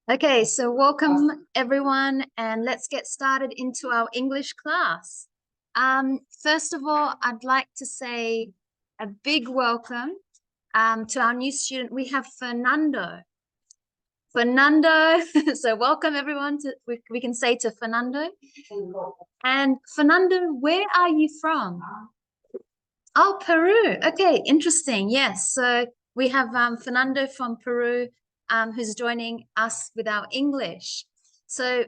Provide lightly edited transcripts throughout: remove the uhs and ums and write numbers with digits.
Okay, so welcome everyone, and let's get started into our English class. First of all, I'd like to say a big welcome to our new student. We have Fernando. Fernando, so welcome everyone. We can say to Fernando. And Fernando, where are you from? Oh, Peru. Okay, interesting. Yes, so we have Fernando from Peru who's joining us with our English. So,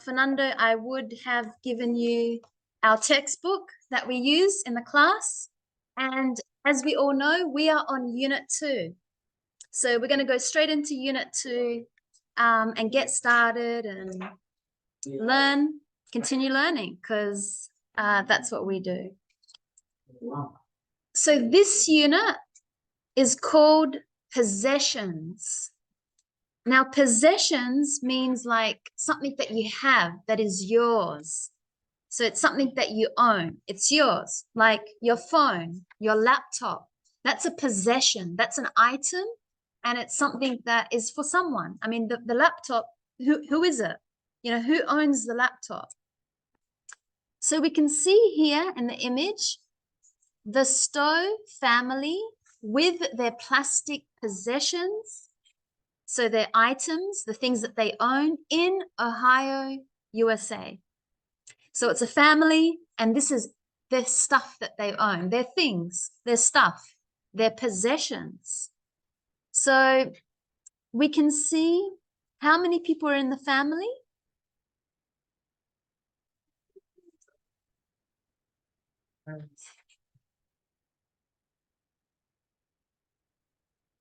Fernando, I would have given you our textbook that we use in the class. And as we all know, we are on Unit 2. So we're going to go straight into Unit 2 and get started and continue learning, because that's what we do. So this unit is called possessions. Now, possessions means like something that you have that is yours. So it's something that you own. It's yours, like your phone, your laptop. That's a possession. That's an item, and it's something that is for someone. I mean, the laptop, who is it? You know, who owns the laptop? So we can see here in the image, the Stowe family with their plastic possessions, so their items, the things that they own in Ohio, USA. So it's a family, and this is their stuff that they own, their things, their stuff, their possessions. So we can see how many people are in the family.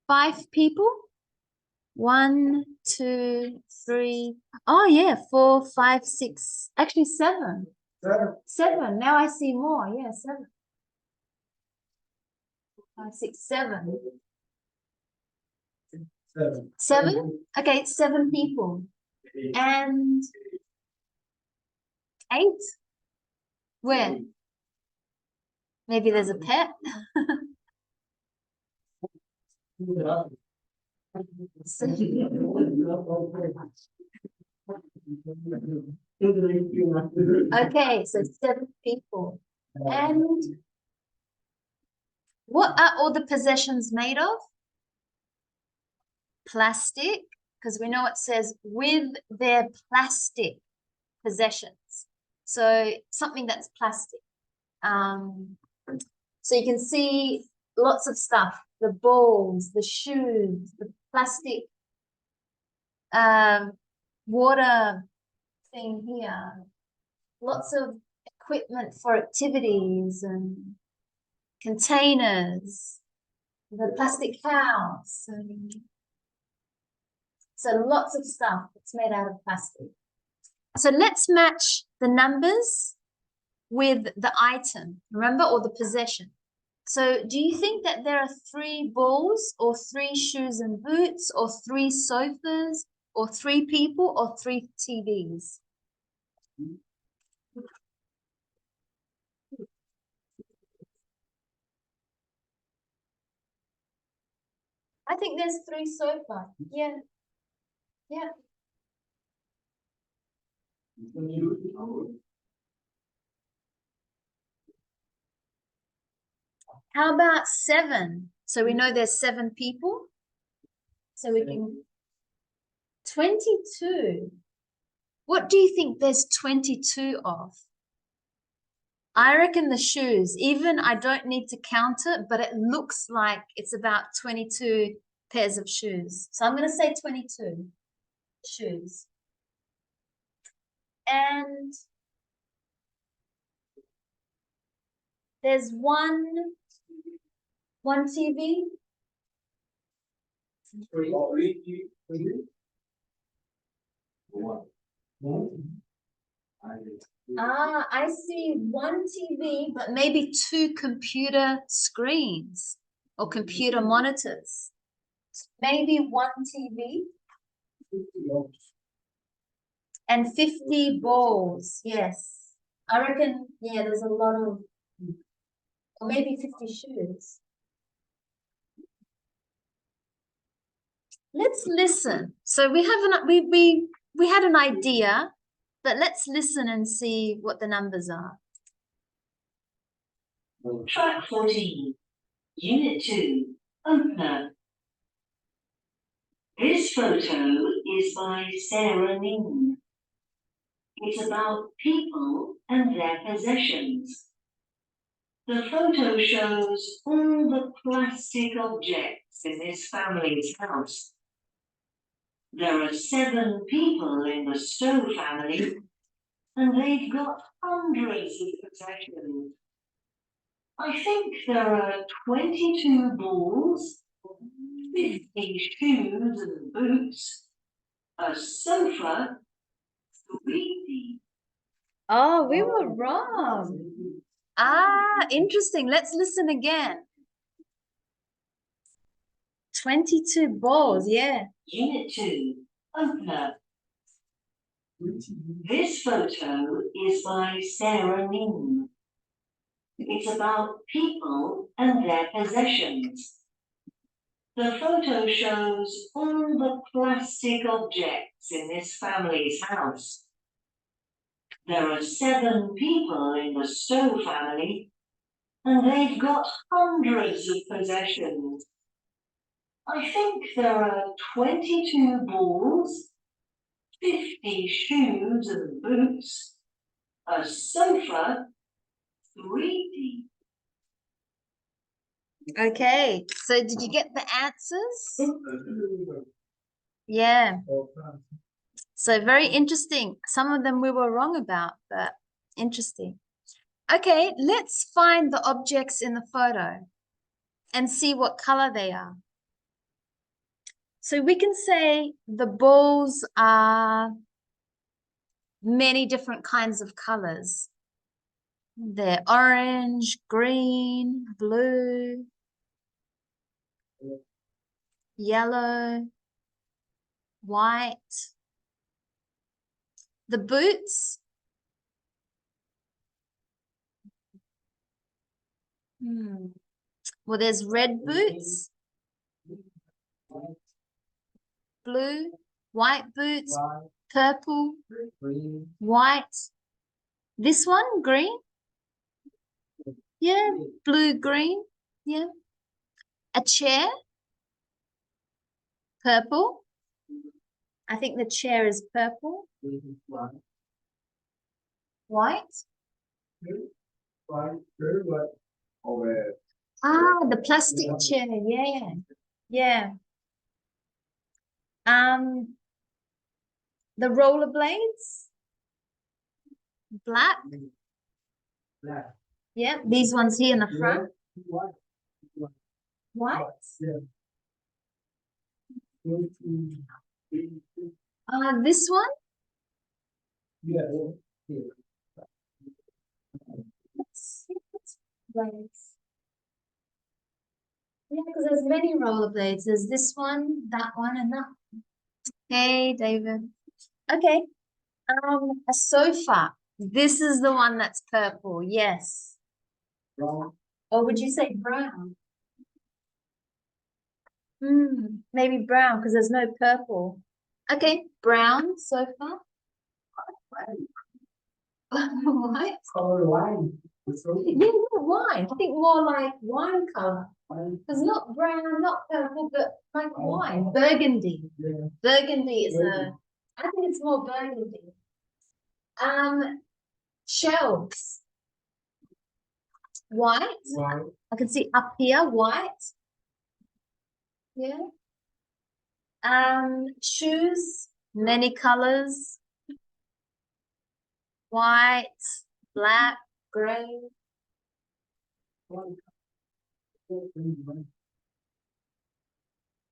Five people. 1, 2, 3. Oh yeah, 4, 5, 6. Actually, 7. 7. Now I see more. Yeah, 7. 5, 6, 7. 7. Okay, 7 people. And 8. Where? Maybe there's a pet. Okay, so 7 people. And what are all the possessions made of? Plastic, because we know it says with their plastic possessions. So something that's plastic. So you can see lots of stuff, the balls, the shoes, the plastic water thing here, lots of equipment for activities and containers, the plastic house. So lots of stuff that's made out of plastic. So let's match the numbers with the item, remember, or the possession. So do you think that there are 3 balls or 3 shoes and boots or 3 sofas or 3 people or 3 TVs? I think there's 3 sofas. Yeah. Yeah. How about 7? So we know there's 7 people. So we can 22. What do you think there's 22 of? I reckon the shoes. Even I don't need to count it, but it looks like it's about 22 pairs of shoes. So I'm going to say 22 shoes. And there's one TV. I see one TV, but maybe 2 computer screens or computer monitors. Maybe 1 TV and 50 balls. Yes. I reckon, yeah, there's a lot of, or maybe 50 shoes. Let's listen. So we have we had an idea, but let's listen and see what the numbers are. Track 14, Unit 2, Opener. This photo is by Sarah Ning. It's about people and their possessions. The photo shows all the plastic objects in this family's house. There are 7 people in the Stowe family, and they've got hundreds of possessions. I think there are 22 balls, 50 shoes and boots, a sofa, 3D. Oh, we were wrong. Ah, interesting. Let's listen again. 22 balls, yeah. Unit 2, Opener. This photo is by Sarah Ning. It's about people and their possessions. The photo shows all the plastic objects in this family's house. There are 7 people in the Stowe family, and they've got hundreds of possessions. I think there are 22 balls, 50 shoes and boots, a sofa, 3D. Okay, so did you get the answers? Yeah. So very interesting. Some of them we were wrong about, but interesting. Okay, let's find the objects in the photo and see what color they are. So we can say the balls are many different kinds of colors. They're orange, green, blue, yellow, white. The boots, well, there's red boots, blue, white boots, purple, white. This one, green. Yeah, blue, green. Yeah. A chair, purple. I think the chair is purple. White. Ah, the plastic chair. Yeah. Yeah. The rollerblades. Black. Yeah, these ones here in the front. White. This one. Blades. Yeah, because there's many rollerblades. There's this one, that one, and that one. Hey, David. Okay. A sofa. This is the one that's purple. Yes. Brown. Or would you say brown? Maybe brown because there's no purple. Okay, brown sofa. What? Color wine. Yeah, not wine. I think more like wine color. It's not brown, not purple, but like wine. Burgundy. Yeah. Burgundy is I think it's more burgundy. Shelves. White. I can see up here, white. Yeah. Shoes, many colors. White, black, gray.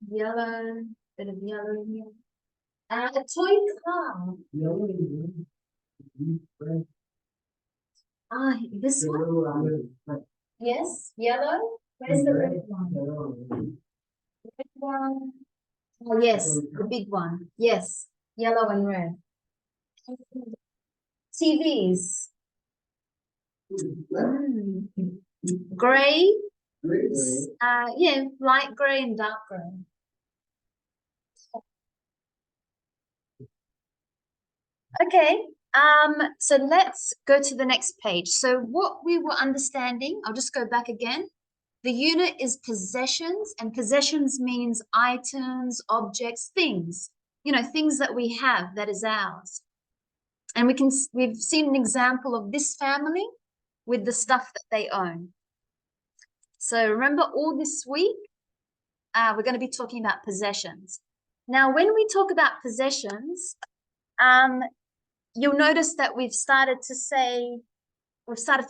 Yellow, bit of yellow here. A toy car. This one? Yes, yellow. Where's the red one? Red one. Oh, yes, the big one. Yes, yellow and red. TVs. Gray. Yeah, light gray and dark gray. Okay, so let's go to the next page. So what we were understanding, I'll just go back again. The unit is possessions, and possessions means items, objects, things, things that we have that is ours. And we've seen an example of this family with the stuff that they own. So remember, all this week, we're going to be talking about possessions. Now, when we talk about possessions, you'll notice that we've started to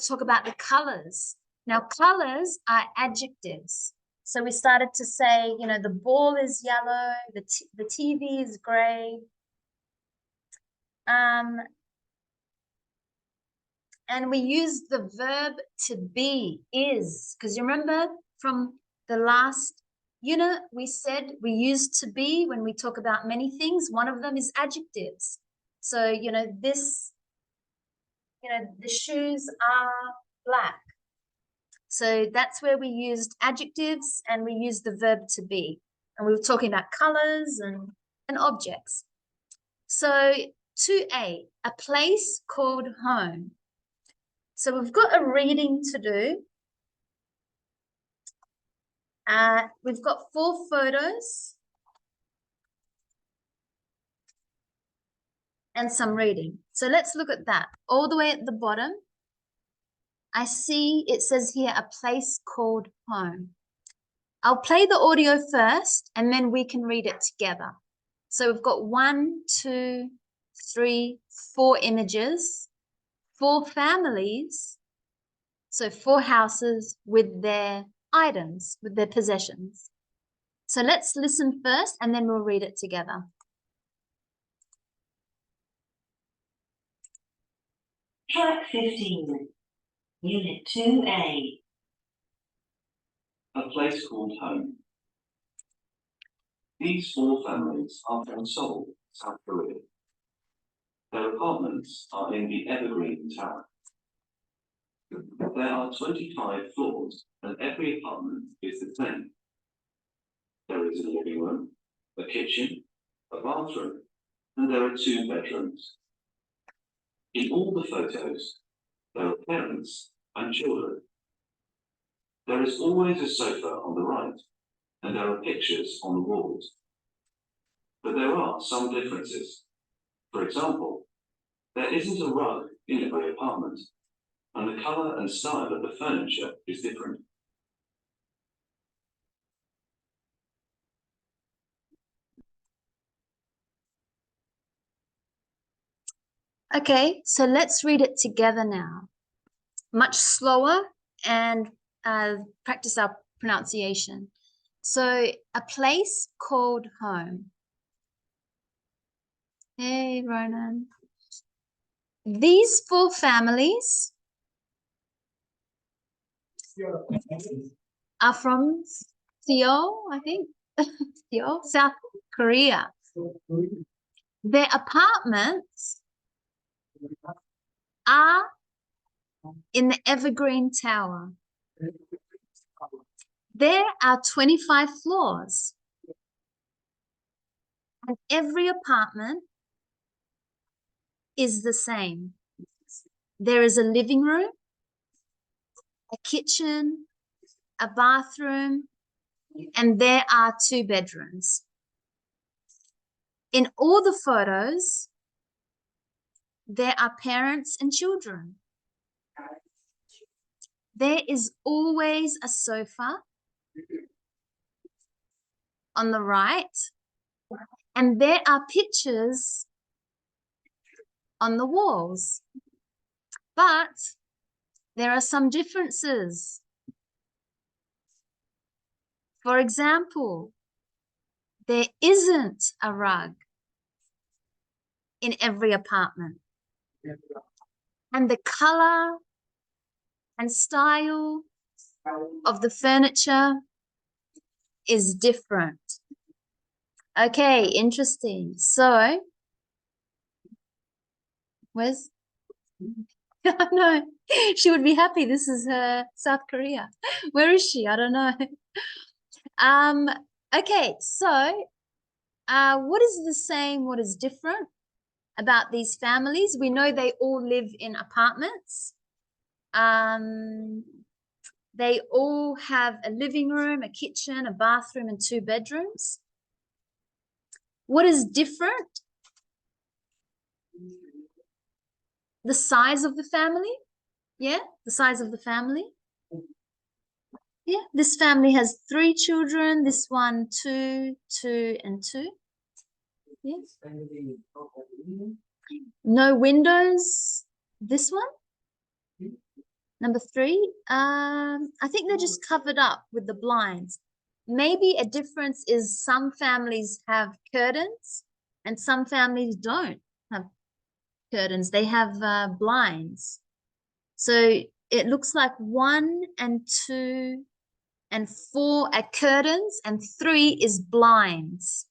talk about the colors. Now, colors are adjectives. So we started to say, the ball is yellow, the TV is gray. And we use the verb to be, is, because you remember from the last unit, we said we use to be when we talk about many things. One of them is adjectives. So, the shoes are black. So that's where we used adjectives and we used the verb to be. And we were talking about colors and objects. So 2A, a place called home. So we've got a reading to do. We've got 4 photos and some reading. So let's look at that. All the way at the bottom, I see it says here, a place called home. I'll play the audio first and then we can read it together. So we've got 1, 2, 3, 4 images, 4 families. So 4 houses with their items, with their possessions. So let's listen first and then we'll read it together. Track 15, Unit 2A. A place called home. These 4 families are from Seoul, South Korea. Their apartments are in the Evergreen Tower. There are 25 floors and every apartment is the same. There is a living room, a kitchen, a bathroom, and there are 2 bedrooms. In all the photos, there are parents and children. There is always a sofa on the right, and there are pictures on the walls. But there are some differences. For example, there isn't a rug in every apartment, and the colour and style of the furniture is different. Okay, so let's read it together now. Much slower and practice our pronunciation. So, a place called home. Hey, Ronan. These 4 families are from Seoul, I think. Seoul, South Korea. Their apartments are in the Evergreen Tower. There are 25 floors. And every apartment is the same. There is a living room, a kitchen, a bathroom, and there are 2 bedrooms. In all the photos, there are parents and children. There is always a sofa on the right, and there are pictures on the walls. But there are some differences. For example, there isn't a rug in every apartment. And the color and style of the furniture is different. Okay, interesting. So, where's... I know, she would be happy. This is South Korea. Where is she? I don't know. Okay, so what is the same? What is different? about these families. We know they all live in apartments. They all have a living room, a kitchen, a bathroom, and 2 bedrooms. What is different? The size of the family. Yeah, the size of the family. Yeah, this family has 3 children. This one, 2, 2, and 2. Yes. No windows. This one. Number 3. I think they're just covered up with the blinds. Maybe a difference is some families have curtains and some families don't have curtains. They have blinds. So it looks like 1 and 2 and 4 are curtains and 3 is blinds.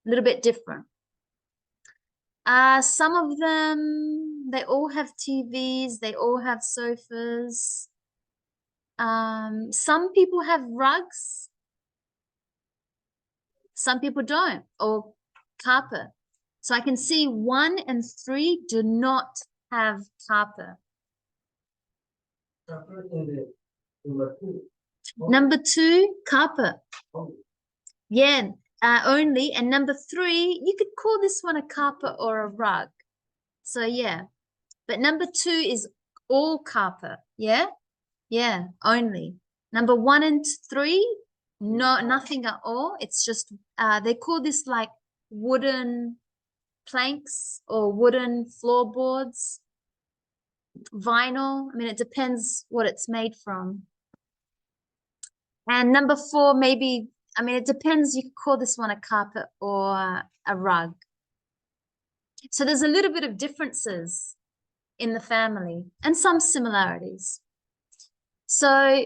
A little bit different. Some of them, they all have TVs, they all have sofas. Some people have rugs. Some people don't, or carpet. So I can see 1 and 3 do not have carpet. Number 2, carpet. Yeah, only. And number 3, you could call this one a carpet or a rug. So yeah, but number 2 is all carpet. Yeah, yeah, only. Number 1 and 3, no, nothing at all. It's just they call this like wooden planks or wooden floorboards, vinyl. I mean, it depends what it's made from. And number 4, maybe, I mean, it depends. You could call this one a carpet or a rug. So there's a little bit of differences in the family and some similarities. So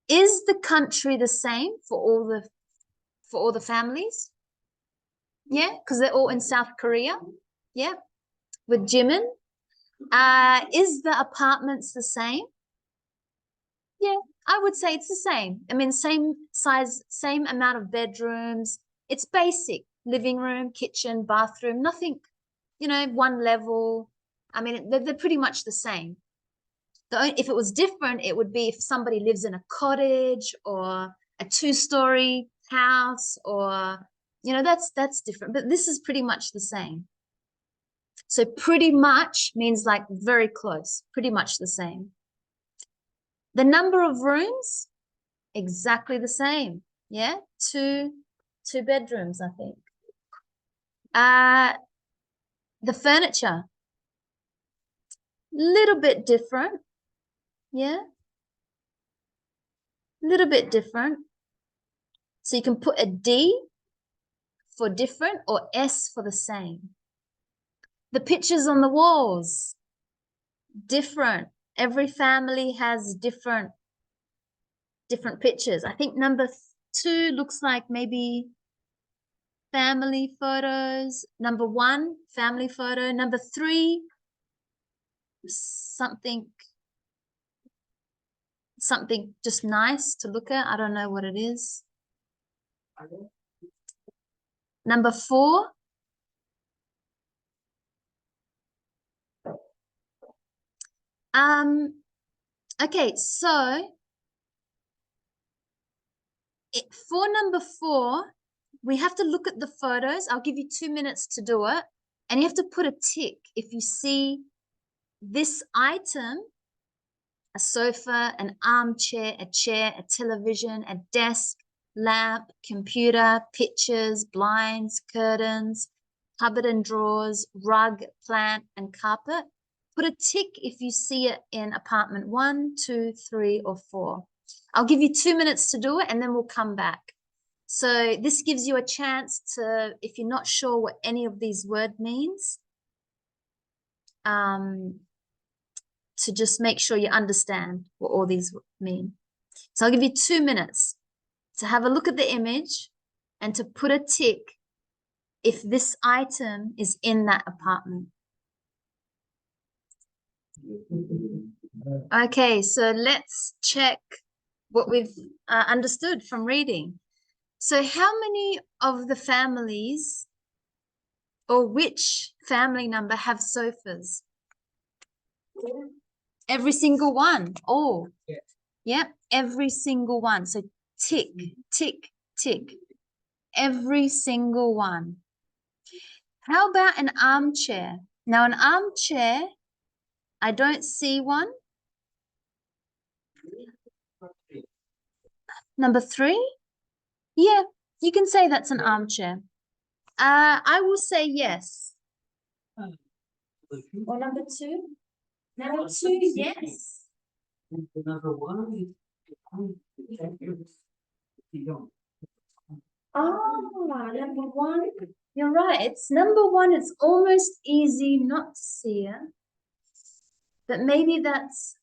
is the country the same for all the families? Yeah, because they're all in South Korea. Yeah, with Jimin. Is the apartments the same? Yeah, I would say it's the same. I mean, same size, same amount of bedrooms. It's basic living room, kitchen, bathroom, nothing, you know, 1 level. I mean, they're pretty much the same. If it was different, it would be if somebody lives in a cottage or a 2-story house, or, you know, that's different. But this is pretty much the same. So pretty much means like very close, pretty much the same. The number of rooms, exactly the same. Yeah, 2 bedrooms, I think. The furniture, little bit different. Yeah, a little bit different. So you can put a D for different or S for the same. The pictures on the walls, different. Every family has different pictures. I think number 2 looks like maybe family photos. Number 1, family photo. Number 3, something just nice to look at. I don't know what it is. Number 4, okay, so for number 4, we have to look at the photos. I'll give you 2 minutes to do it. And you have to put a tick if you see this item, a sofa, an armchair, a chair, a television, a desk, lamp, computer, pictures, blinds, curtains, cupboard and drawers, rug, plant, and carpet. Put a tick if you see it in apartment 1, 2, 3, or 4. I'll give you 2 minutes to do it and then we'll come back. So this gives you a chance to, if you're not sure what any of these words means, to just make sure you understand what all these mean. So I'll give you 2 minutes to have a look at the image and to put a tick if this item is in that apartment. Okay, so let's check what we've understood from reading. So how many of the families or which family number have sofas? Every single one. Oh, yeah, every single one. So tick, tick, tick. Every single one. How about an armchair? Now, an armchair, I don't see one. Number 3? Yeah, you can say that's an armchair. I will say yes. Or number 2? Number 2, yes. Number one. Oh, number 1. You're right. It's number 1. It's almost easy not to see it. But maybe that's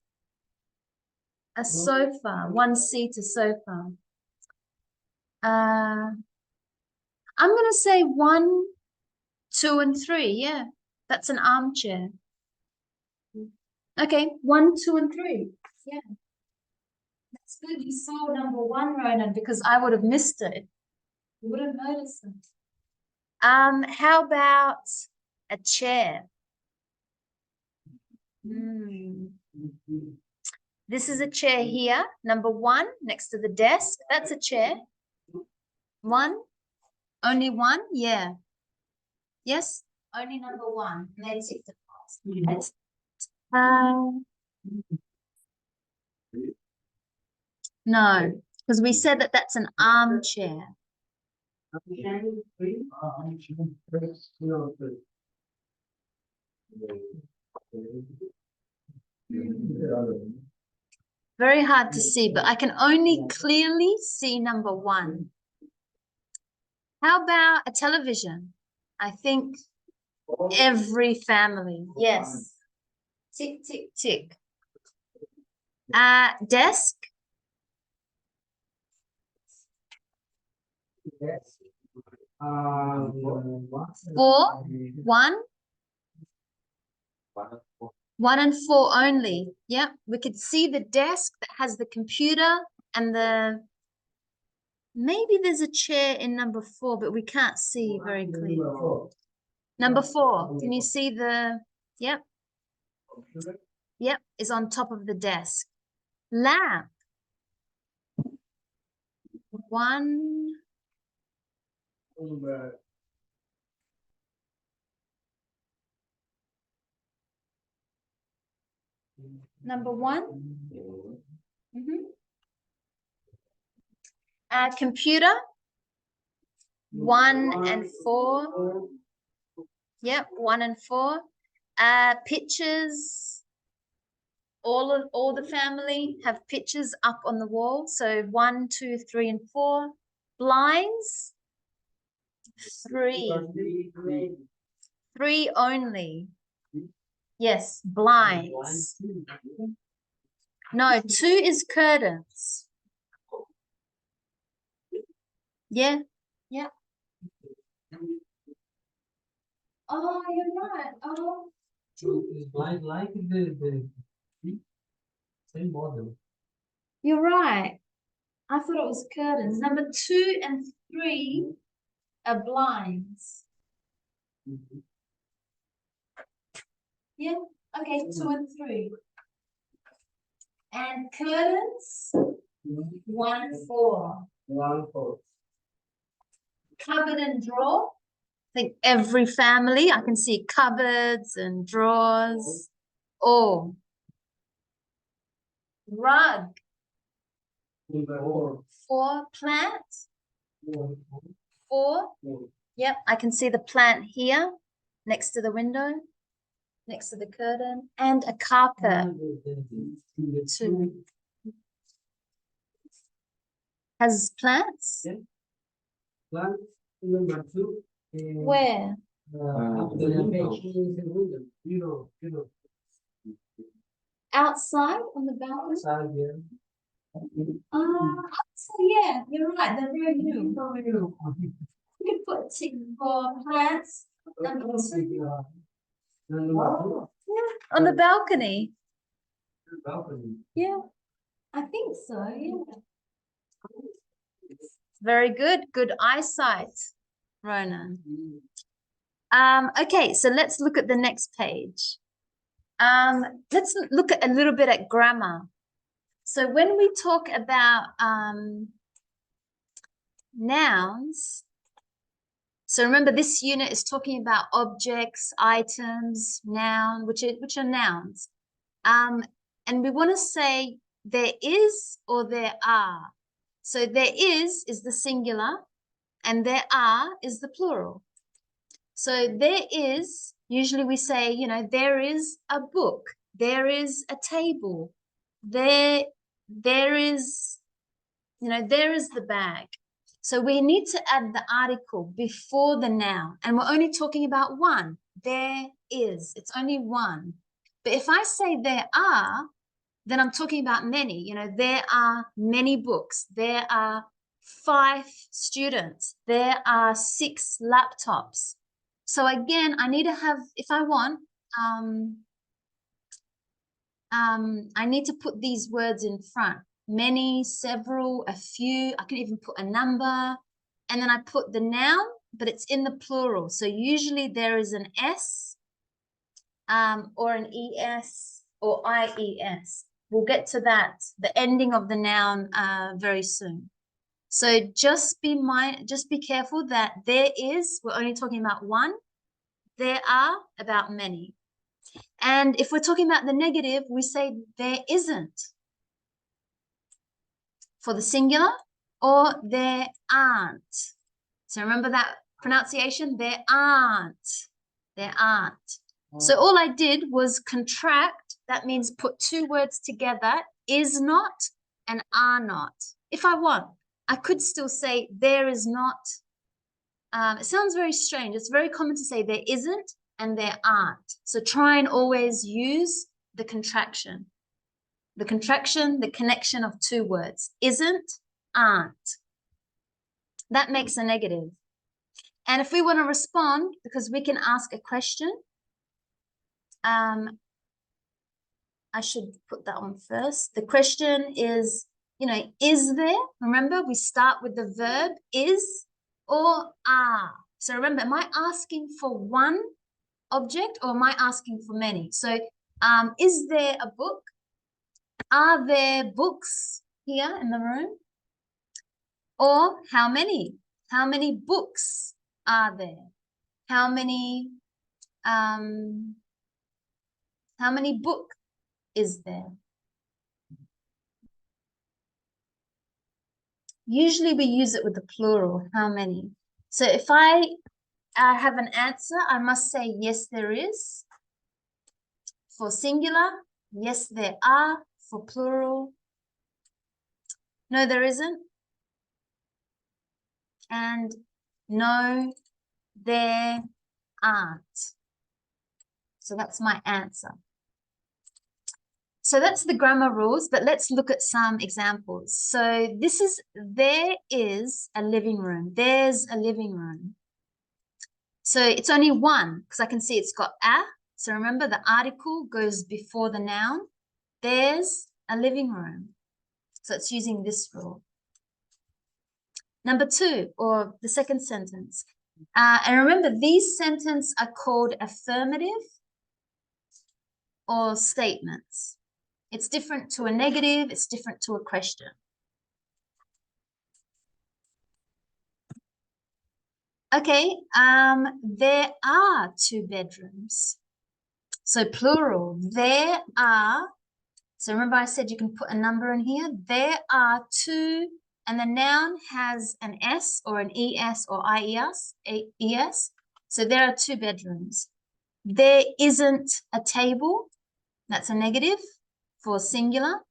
a sofa, 1-seater sofa. I'm going to say 1, 2, and 3. Yeah, that's an armchair. Okay, 1, 2, and 3. Yeah. That's good. You saw number 1, Ronan, because I would have missed it. You would have noticed it. How about a chair? This is a chair here. Number 1 next to the desk. That's a chair. 1. Only 1? Yeah. Yes? Only number 1. Let's take the box. No, because we said that that's an armchair. Very hard to see, but I can only clearly see number 1. How about a television? I think every family. Yes. Tick, tick, tick. Desk. Yes. 4. 1. 1 and 4 only. Yep. We could see the desk that has the computer and maybe there's a chair in number 4, but we can't see very clearly. Number 4. Can you see the, yep. Yep, is on top of the desk. Lamp. 1. Number 1. Computer. 1 and 4. Yep, 1 and 4. Pictures. All the family have pictures up on the wall. So 1, 2, 3, and 4. Blinds. 3. 3 only. Yes, blinds. No, 2 is curtains. Yeah, yeah. Oh, you're right. Oh. Is blind like the same model. You're right. I thought it was curtains. Number 2 and 3 are blinds. Yeah, okay, 2 and 3. And curtains, 1 and 4. 1 and 4. Cupboard and drawer. I think every family, I can see cupboards and drawers. Oh. Rug. 4 plants. 4. Yep, I can see the plant here next to the window, next to the curtain, and a carpet. 2. Has plants? Plant number 2. Where? Outside on the balcony? Outside, yeah. So yeah, you're right. They're very new. We could put tick for plants. Number 2. Yeah, on the balcony. Yeah, I think so. Yeah. Very good. Good eyesight, Ronan. Okay, so let's look at the next page. Let's look at a little bit at grammar. So when we talk about nouns, so remember this unit is talking about objects, items, noun, which are nouns. And we want to say there is or there are. So there is the singular and there are is the plural. So there is, usually we say, you know, there is a book, there is a table, there is, you know, there is the bag. So we need to add the article before the noun, and we're only talking about one. There is, it's only one. But if I say there are, then I'm talking about many. You know, there are many books, there are 5 students, there are 6 laptops. So again, I need to have, if I want, I need to put these words in front. Many, several, a few. I can even put a number. And then I put the noun, but it's in the plural. So usually there is an S or an ES or IES. We'll get to that, the ending of the noun very soon. So just be careful that there is, we're only talking about one. There are about many. And if we're talking about the negative, we say there isn't for the singular, or there aren't. So remember that pronunciation, there aren't, there aren't. So all I did was contract, that means put 2 words together, is not and are not. If I want, I could still say there is not. It sounds very strange. It's very common to say there isn't and there aren't. So try and always use the contraction. The contraction, the connection of 2 words. Isn't, aren't. That makes a negative. And if we want to respond, because we can ask a question, I should put that on first. The question is, you know, is there? Remember, we start with the verb is or are. So remember, am I asking for one object or am I asking for many? So is there a book? Are there books here in the room? Or how many? How many books are there? How many book is there? Usually we use it with the plural, how many. So if I have an answer, I must say yes, there is. For singular, yes, there are. For plural, no, there isn't. And no, there aren't. So that's my answer. So that's the grammar rules, but let's look at some examples. So this is, there is a living room. There's a living room. So it's only one, because I can see it's got a. So remember, the article goes before the noun. There's a living room. So it's using this rule. Number 2, or the second sentence. And remember, these sentences are called affirmative or statements. It's different to a negative. It's different to a question. Okay, there are 2 bedrooms. So plural, there are. So remember I said you can put a number in here. There are 2, and the noun has an S or an ES or IES. So there are 2 bedrooms. There isn't a table. That's a negative for singular.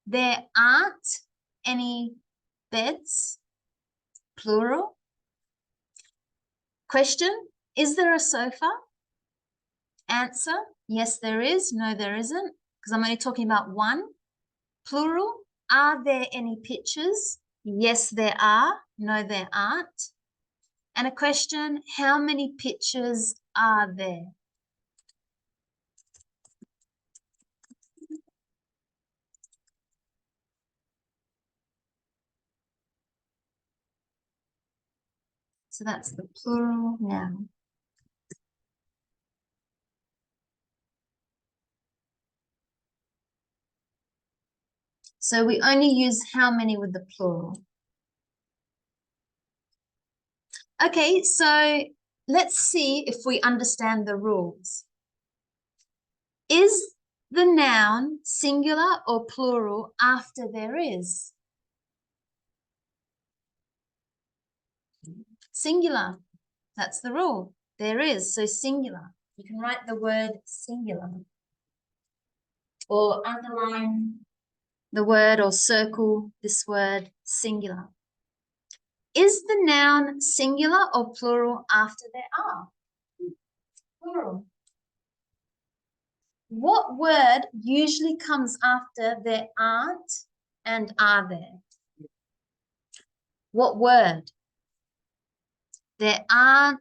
There aren't any beds, plural. Question, is there a sofa? Answer, yes, there is. No, there isn't, because I'm only talking about one. Plural, are there any pictures? Yes, there are. No, there aren't. And a question, how many pictures are there? So that's the plural noun. So we only use how many with the plural. Okay, so let's see if we understand the rules. Is the noun singular or plural after there is? Singular. That's the rule. There is, so singular. You can write the word singular or underline the word or circle this word singular. Is the noun singular or plural after there are? Plural. What word usually comes after there aren't and are there? What word? There aren't.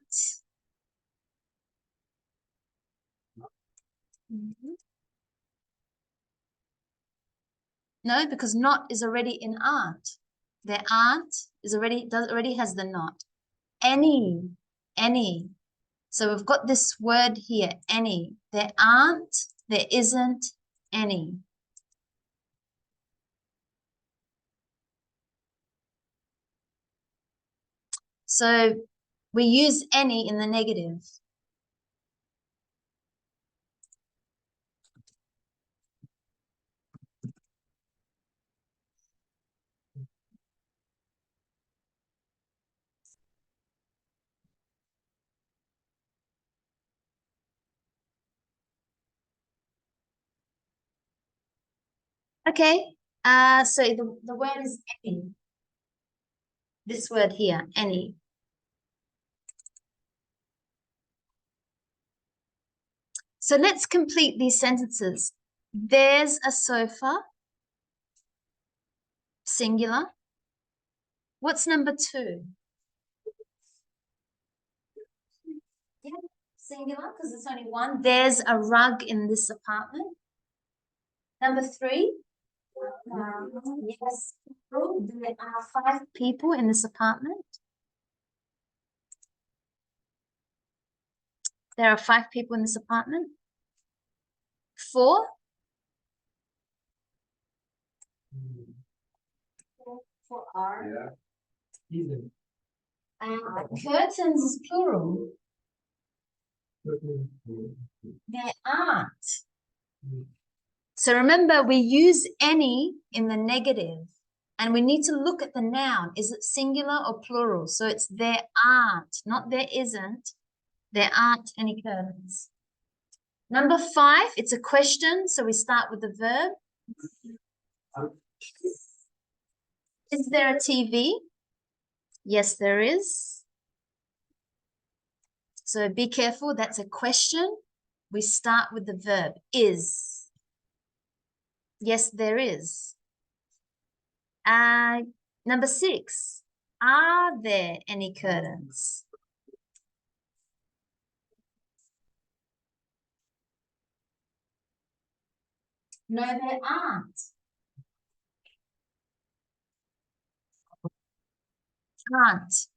No, because not is already in aren't. There aren't is already has the not. Any. So we've got this word here, any. There aren't, there isn't any. So we use any in the negative. Okay, so the word is any. This word here, any. So let's complete these sentences. There's a sofa, singular. What's number 2? Yeah, singular, because it's only one. There's a rug in this apartment. Number 3. Yes, there are 5 people in this apartment. There are 5 people in this apartment. 4. 4 are. Yeah. Even. Curtains is plural. There aren't. So remember, we use any in the negative, and we need to look at the noun. Is it singular or plural? So it's there aren't, not there isn't. There aren't any curtains. Number 5, it's a question, so we start with the verb. Is there a TV? Yes, there is. So be careful, that's a question. We start with the verb, is. Yes, there is. Number 6, are there any curtains? No, there aren't. Aren't.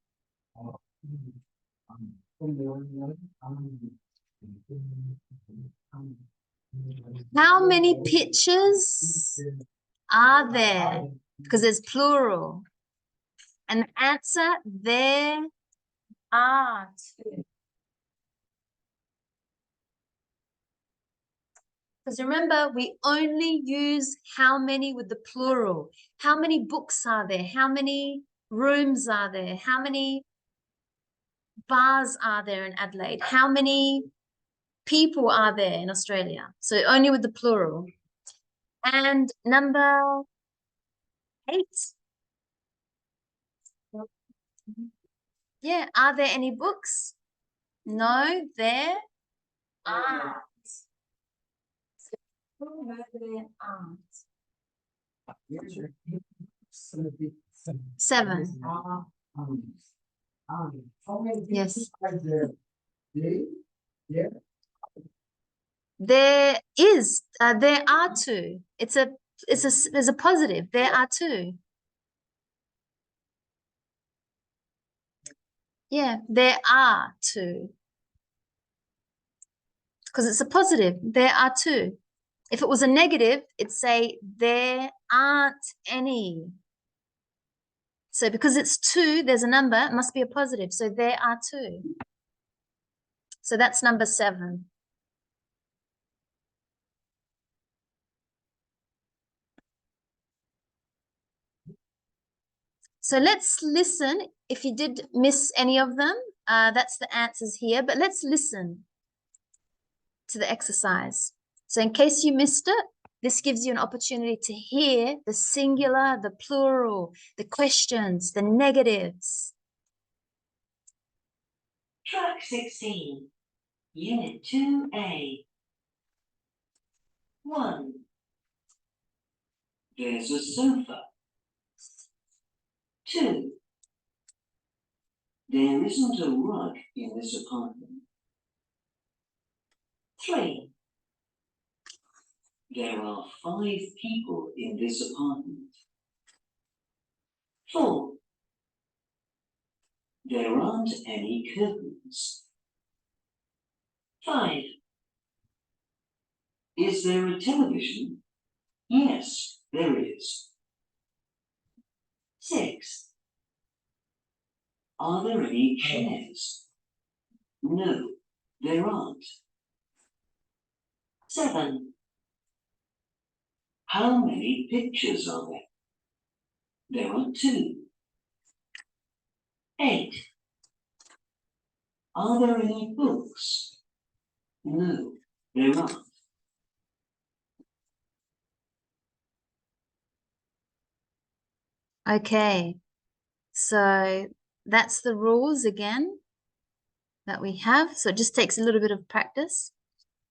How many pictures are there? Because there's plural. And the answer, there are 2. Because remember, we only use how many with the plural. How many books are there? How many rooms are there? How many bars are there in Adelaide? How many people are there in Australia? So only with the plural. And number 8. Yeah, are there any books? No, there aren't. No, there aren't. 7. Yes. There is. There are 2. There's a positive. There are 2. Yeah, there are 2. Because it's a positive. There are 2. If it was a negative, it'd say there aren't any. So because it's 2, there's a number, it must be a positive. So there are 2. So that's number 7. So let's listen. If you did miss any of them, that's the answers here. But let's listen to the exercise. So in case you missed it, this gives you an opportunity to hear the singular, the plural, the questions, the negatives. Track 16, Unit 2A. 1, There's a sofa. 2, There isn't a rug in this apartment. 3, There are 5 people in this apartment. 4, There aren't any curtains. 5, Is there a television? Yes, there is. 6, Are there any chairs? No, there aren't. 7, How many pictures are there? There are 2. 8, Are there any books? No, there aren't. Okay, so that's the rules again that we have. So it just takes a little bit of practice.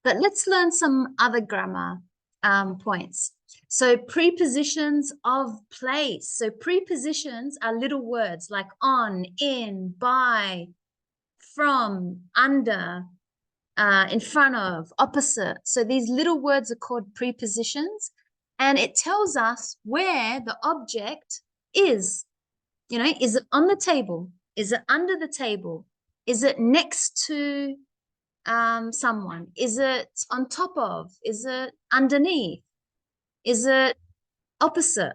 But let's learn some other grammar points. So prepositions of place. So prepositions are little words like on, in, by, from, under, in front of, opposite. So these little words are called prepositions, and it tells us where the object is. You know, is it on the table? Is it under the table? Is it next to someone? Is it on top of? Is it underneath? Is it opposite?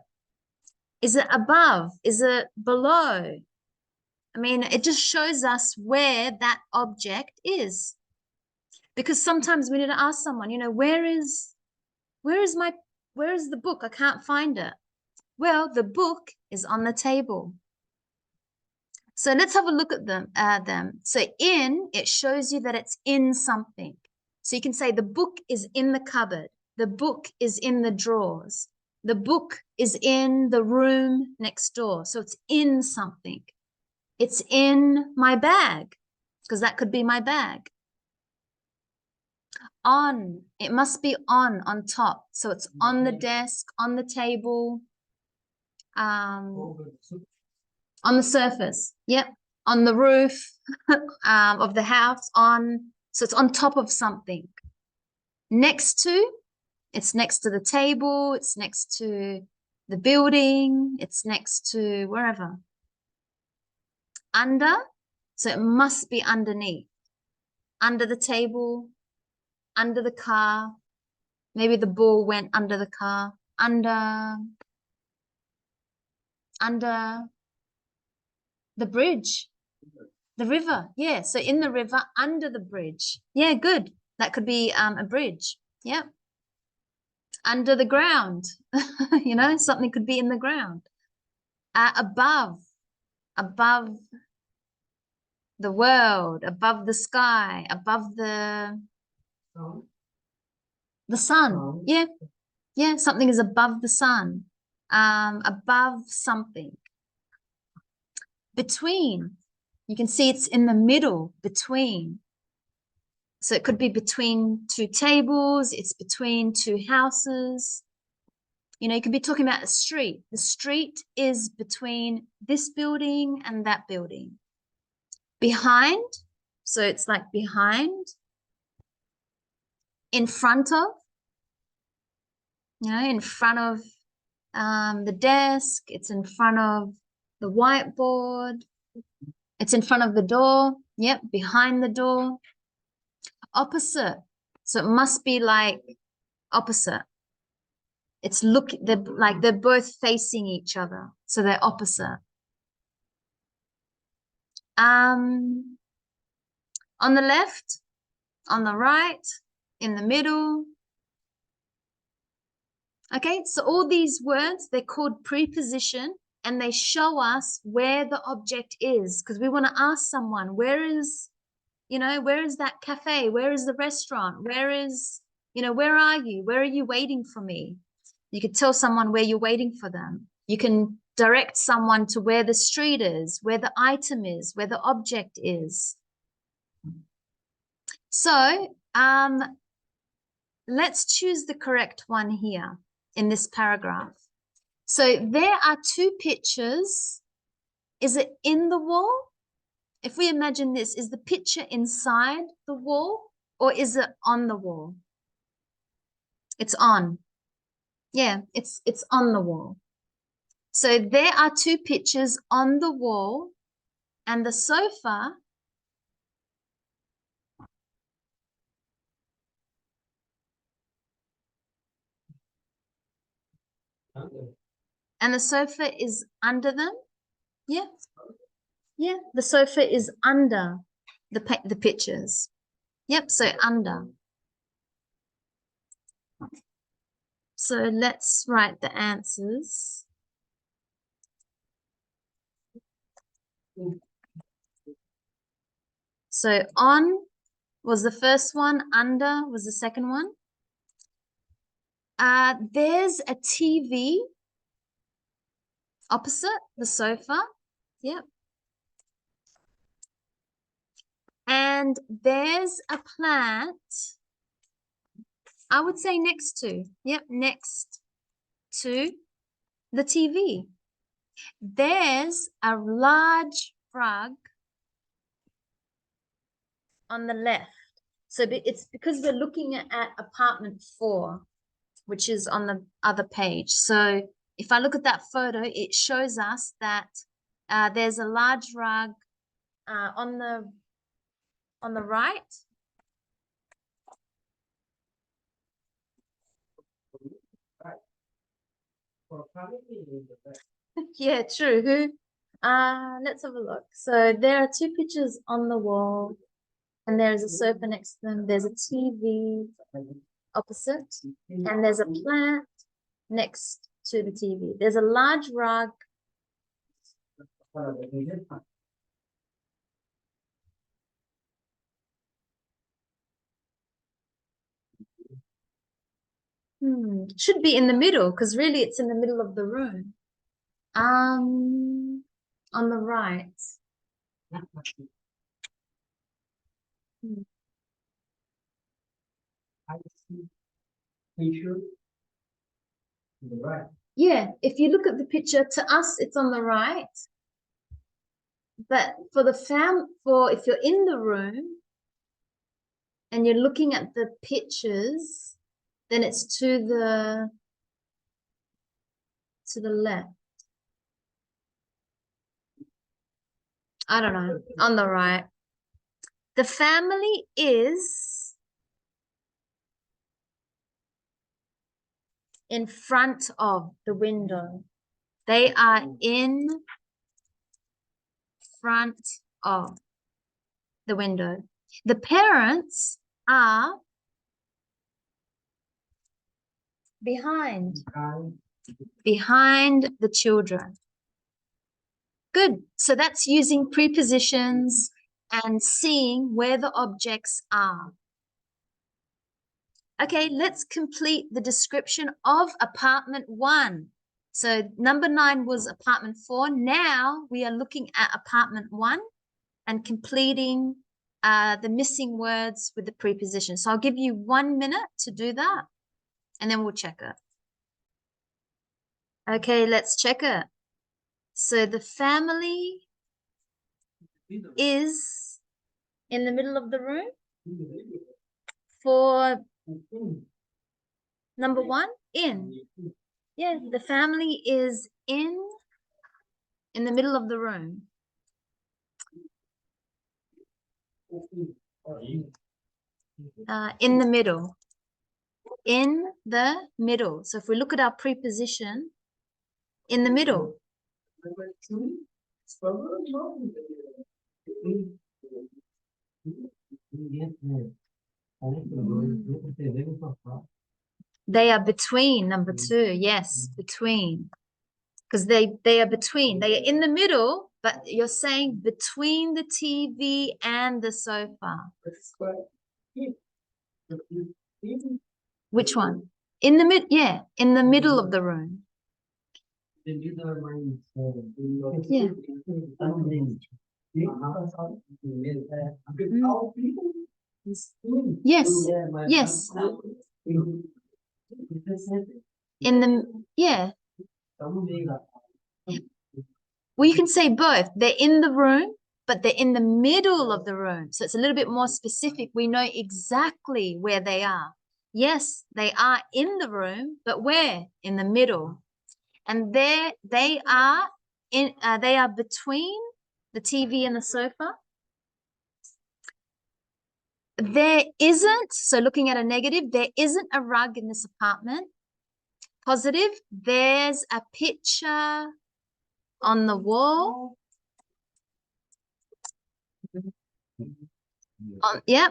Is it above? Is it below? I mean, it just shows us where that object is. Because sometimes we need to ask someone, you know, where is the book? I can't find it. Well, the book is on the table. So let's have a look at them. So in, it shows you that it's in something. So you can say the book is in the cupboard. The book is in the drawers. The book is in the room next door. So it's in something. It's in my bag, because that could be my bag. On, it must be on top. So it's on the desk, on the table, on the surface. Yep. On the roof of the house, so it's on top of something. Next to, it's next to the table, it's next to the building, it's next to wherever. Under, so it must be underneath. Under the table, under the car. Maybe the ball went under the car. Under the bridge. The river, yeah. So in the river, under the bridge. Yeah, good. That could be a bridge. Yeah. Under the ground. You know, something could be in the ground. Above the world, above the sky, above the sun. Yeah. Yeah, something is above the sun. Above something. Between. You can see it's in the middle, between. So it could be between 2 tables, it's between 2 houses. You know, you could be talking about a street. The street is between this building and that building. Behind, so it's like behind. In front of, you know, in front of the desk, it's in front of the whiteboard, it's in front of the door. Yep, behind the door. Opposite, so it must be like opposite. They're both facing each other, so they're opposite. On the left, on the right, in the middle. Okay, so all these words, they're called preposition, and they show us where the object is, because we want to ask someone, where is that cafe? Where is the restaurant? Where are you? Where are you waiting for me? You could tell someone where you're waiting for them. You can direct someone to where the street is, where the item is, where the object is. So let's choose the correct one here in this paragraph. So there are two pictures. Is it in the wall? If we imagine this, is the picture inside the wall or is it on the wall? It's on. Yeah, it's on the wall. So there are two pictures on the wall, and the sofa is under them. Yeah. Yeah, the sofa is under the pictures. Yep, so under. So let's write the answers. So on was the first one, under was the second one. There's a TV opposite the sofa. Yep. And there's a plant, I would say next to. Yep, next to the TV. There's a large rug on the left. So it's because we're looking at apartment 4, which is on the other page. So if I look at that photo, it shows us that there's a large rug on the right. Yeah, true. Let's have a look. So there are two pictures on the wall, and there's a sofa next to them. There's a TV opposite, and there's a plant next to the TV. There's a large rug. Should be in the middle, because really it's in the middle of the room. On the right. Yeah, if you look at the picture, to us it's on the right. But for if you're in the room and you're looking at the pictures, then it's to the left. I don't know, on the right. The family is in front of the window. They are in front of the window. The parents are behind the children. Good. So that's using prepositions and seeing where the objects are. Okay, let's complete the description of apartment 1. So number 9 was apartment 4. Now we are looking at apartment 1 and completing the missing words with the preposition. So I'll give you 1 minute to do that, and then we'll check it. Okay, let's check it. So the family is in the middle of the room. For number 1, in. Yeah, the family is in the middle of the room. In the middle. In the middle. So if we look at our preposition, in the middle. They are between, number 2. Yes, between. Because they are between. They are in the middle, but you're saying between the TV and the sofa. Which one? In the mid, yeah, in the middle of the room. Yeah. Yes. Yes. In the, yeah. Well, you can say both. They're in the room, but they're in the middle of the room. So it's a little bit more specific. We know exactly where they are. Yes, they are in the room, but where? In the middle. And there they are between the TV and the sofa. There isn't, so looking at a negative, there isn't a rug in this apartment. Positive, there's a picture on the wall.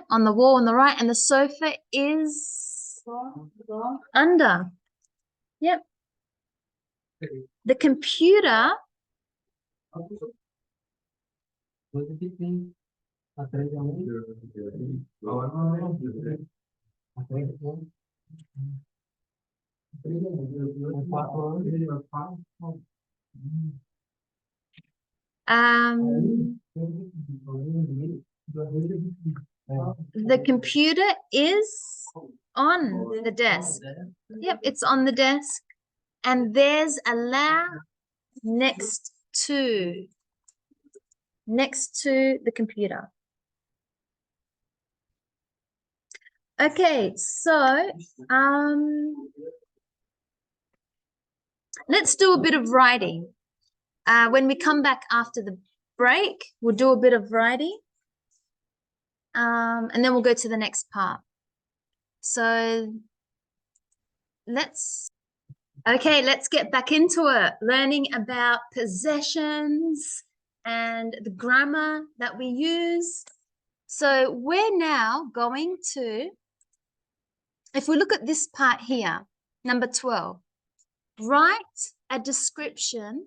On the wall on the right, and the sofa is under. Yep. The computer the computer is on the desk. Yep, it's on the desk. And there's a lamp next to the computer. Okay, so let's do a bit of writing. When we come back after the break, we'll do a bit of writing. And then we'll go to the next part. So let's get back into it, learning about possessions and the grammar that we use. So we're now going to, if we look at this part here, number 12, write a description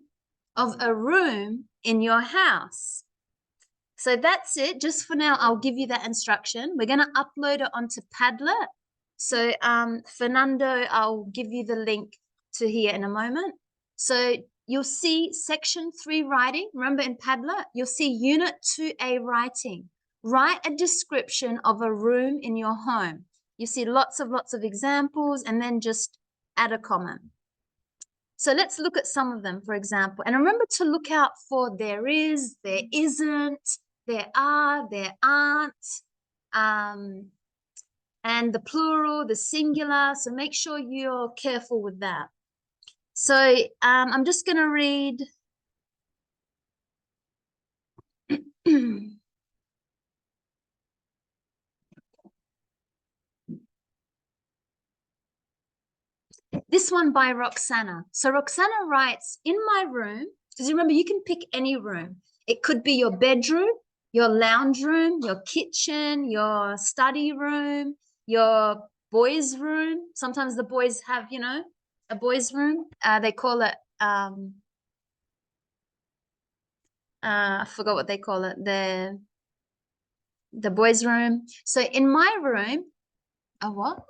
of a room in your house. So that's it. Just for now, I'll give you that instruction. We're going to upload it onto Padlet. So Fernando, I'll give you the link to here in a moment. So you'll see section 3 writing. Remember in Padlet, you'll see unit 2A writing. Write a description of a room in your home. You see lots of examples, and then just add a comment. So let's look at some of them, for example. And remember to look out for there is, there isn't, there are, there aren't, and the plural, the singular. So make sure you're careful with that. So I'm just going to read. This one by Roxana. So Roxana writes, in my room, because remember, you can pick any room. It could be your bedroom, your lounge room, your kitchen, your study room, your boys' room. Sometimes the boys have, you know, a boys' room. They call it, I forgot what they call it, the boys' room. So in my room, a what?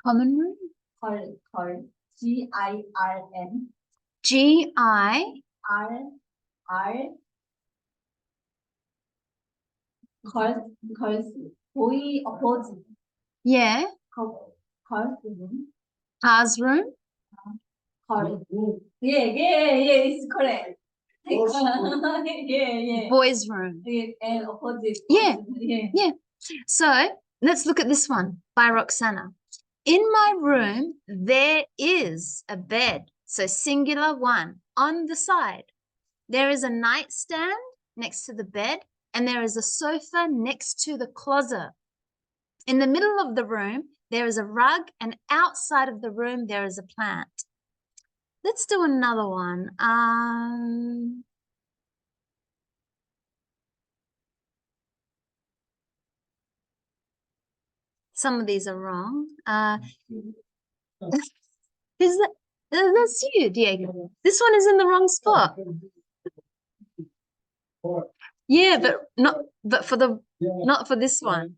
Common room? Girn. Girl. Girls. Boy opposite. Yeah. Girls room. Pa's room. Girl. Yeah, it's correct. Yeah. Boys' room. And opposite. Yeah. So let's look at this one by Roxana. In my room, there is a bed. So singular 1 on the side. There is a nightstand next to the bed, and there is a sofa next to the closet. In the middle of the room, there is a rug, and outside of the room, there is a plant. Let's do another one. Some of these are wrong. Is that that's you, Diego? This one is in the wrong spot. Yeah, but for the not for this one.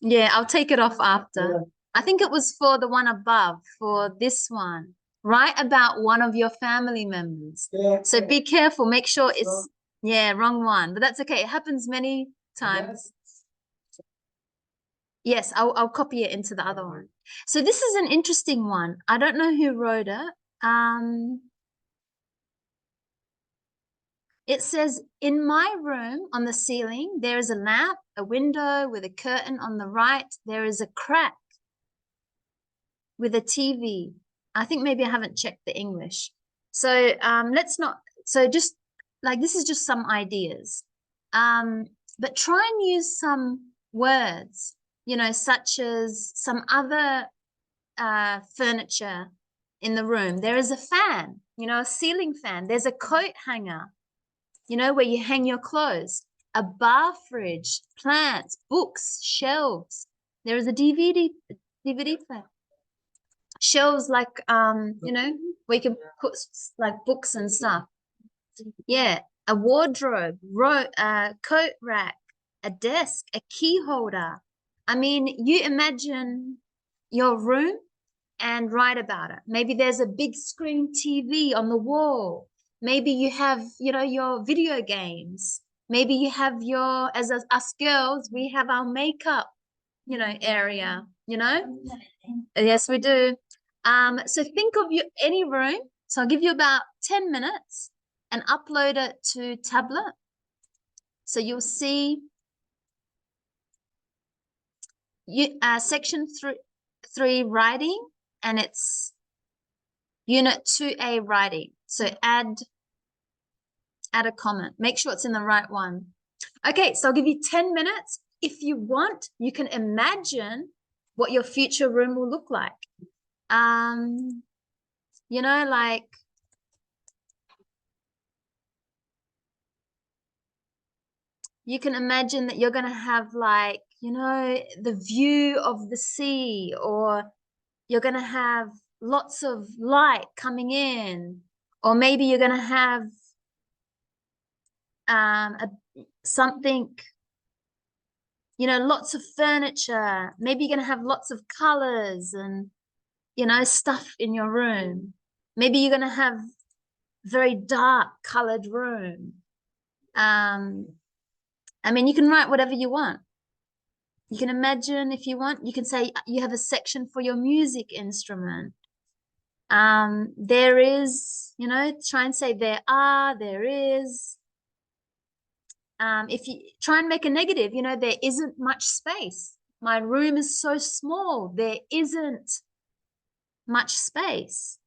Yeah, I'll take it off after. I think it was for the one above, for this one. Write about one of your family members. So be careful, make sure it's, yeah, wrong one. But that's okay. It happens many times. Yes, I'll copy it into the other one. So this is an interesting one. I don't know who wrote it. It says, in my room on the ceiling, there is a lamp, a window with a curtain on the right. There is a crack with a TV. I think maybe I haven't checked the English. So let's not, so just like, this is just some ideas. But try and use some words, you know, such as some other furniture in the room. There is a fan, you know, a ceiling fan. There's a coat hanger, you know, where you hang your clothes, a bar fridge, plants, books, shelves. There is a DVD player. Shelves like, you know, where you can put like books and stuff. Yeah, a wardrobe, coat rack, a desk, a key holder. I mean, you imagine your room and write about it. Maybe there's a big screen TV on the wall. Maybe you have, you know, your video games. Maybe you have your, as us girls, we have our makeup, you know, area, you know? Yes, we do. So think of your any room. So I'll give you about 10 minutes and upload it to tablet. So you'll see section 3 writing, and it's unit 2A writing. So add a comment. Make sure it's in the right one. Okay, so I'll give you 10 minutes. If you want, you can imagine what your future room will look like. You know, like you can imagine that you're going to have, like, you know, the view of the sea, or you're going to have lots of light coming in, or maybe you're going to have something, you know, lots of furniture. Maybe you're going to have lots of colors and, you know, stuff in your room. Maybe you're going to have very dark colored room. I mean, you can write whatever you want. You can imagine, if you want, you can say you have a section for your music instrument. There is, you know, try and say there is. If you try and make a negative, you know, there isn't much space. My room is so small. There isn't much space.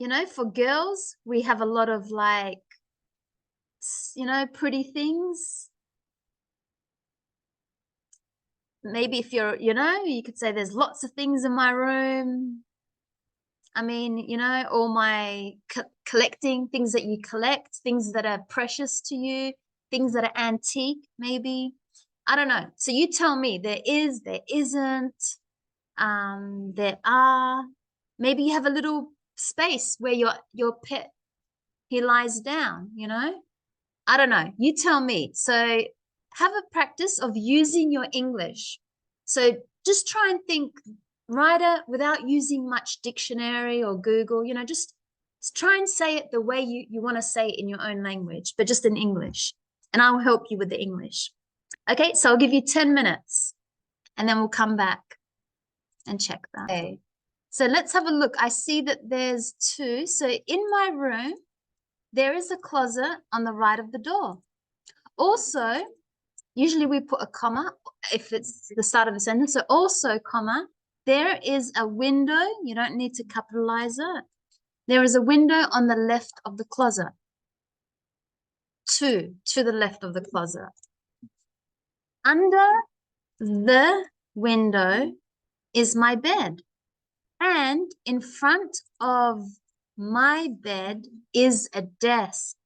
You know, for girls, we have a lot of, like, you know, pretty things. Maybe if you're, you know, you could say there's lots of things in my room. I mean, you know, all my collecting, things that you collect, things that are precious to you, things that are antique, maybe. I don't know. So you tell me, there is, there isn't, there are. Maybe you have a little space where your pet, he lies down, you know? I don't know. You tell me. So have a practice of using your English. So just try and think, write it without using much dictionary or Google, you know, just try and say it the way you want to say it in your own language, but just in English. And I'll help you with the English. Okay, so I'll give you 10 minutes and then we'll come back and check that. Okay. So let's have a look. I see that there's 2. So in my room, there is a closet on the right of the door. Also, usually we put a comma if it's the start of a sentence. So also, comma, there is a window. You don't need to capitalize it. There is a window on the left of the closet. To the left of the closet. under the window is my bed. And in front of my bed is a desk.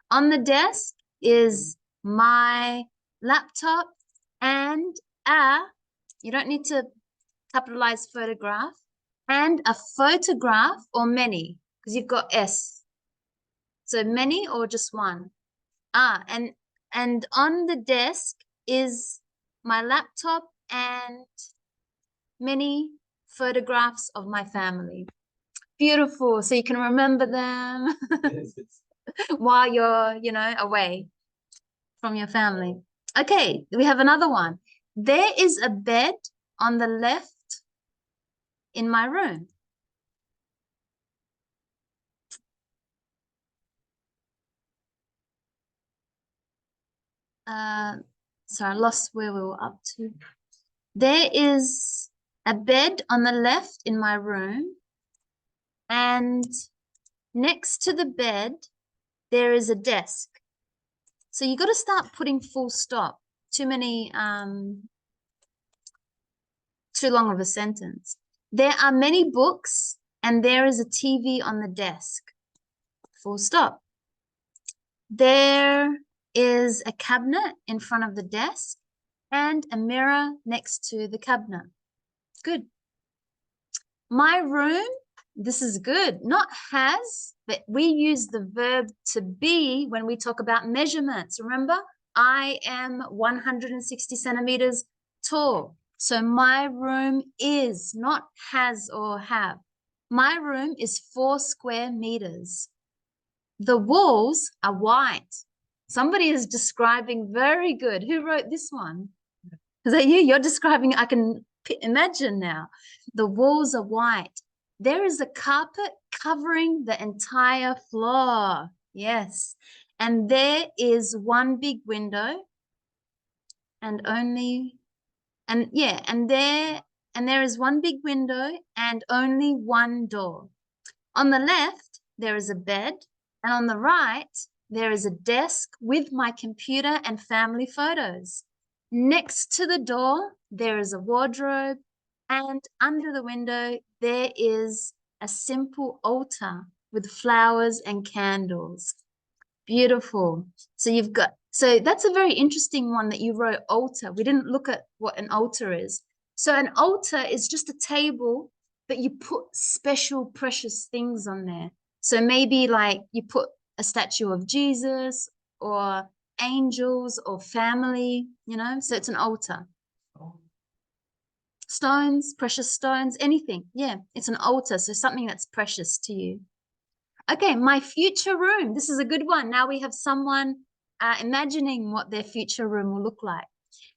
On the desk is my laptop and you don't need to capitalize photograph, and a photograph or many, because you've got S. So many or just one. And on the desk is my laptop and many photographs of my family. Beautiful. So you can remember them while you're, away from your family. Okay, we have another one. There is a bed on the left in my room. Sorry, I lost where we were up to. There is a bed on the left in my room, and next to the bed, there is a desk. So you got to start putting full stop. Too long of a sentence. There are many books, and there is a TV on the desk. Full stop. There is a cabinet in front of the desk and a mirror next to the cabinet. Good. My room, this is good. Not has, but we use the verb to be when we talk about measurements. Remember, I am 160 centimeters tall. So my room is, not has or have. My room is 4 square meters. The walls are white. Somebody is describing very good. Who wrote this one? Is that you? You're describing, I can imagine now. The walls are white. There is a carpet covering the entire floor. Yes. And there is one big window and there is one big window and only one door. On the left, there is a bed, and on the right, there is a desk with my computer and family photos. Next to the door, there is a wardrobe, and under the window, there is a simple altar with flowers and candles. Beautiful. So that's a very interesting one that you wrote, altar. We didn't look at what an altar is. So an altar is just a table, but you put special precious things on there. So maybe like you put a statue of Jesus or angels or family, so it's an altar. Stones, precious stones, anything. Yeah, it's an altar. So something that's precious to you. Okay, my future room. This is a good one. Now we have someone imagining what their future room will look like.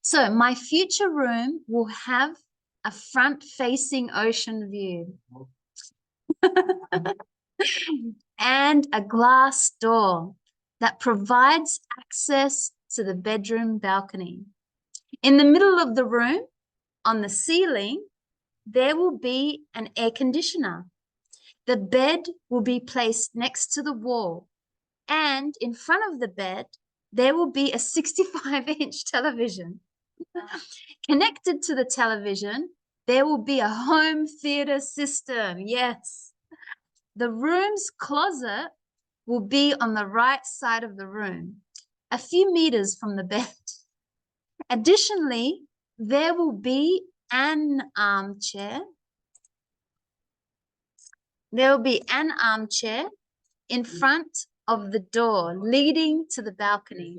So my future room will have a front-facing ocean view and a glass door that provides access to the bedroom balcony. In the middle of the room, on the ceiling, there will be an air conditioner. The bed will be placed next to the wall, and in front of the bed, there will be a 65-inch television. Connected to the television, there will be a home theater system. Yes. The room's closet will be on the right side of the room, a few meters from the bed. Additionally, there will be an armchair. There will be an armchair in front of the door leading to the balcony.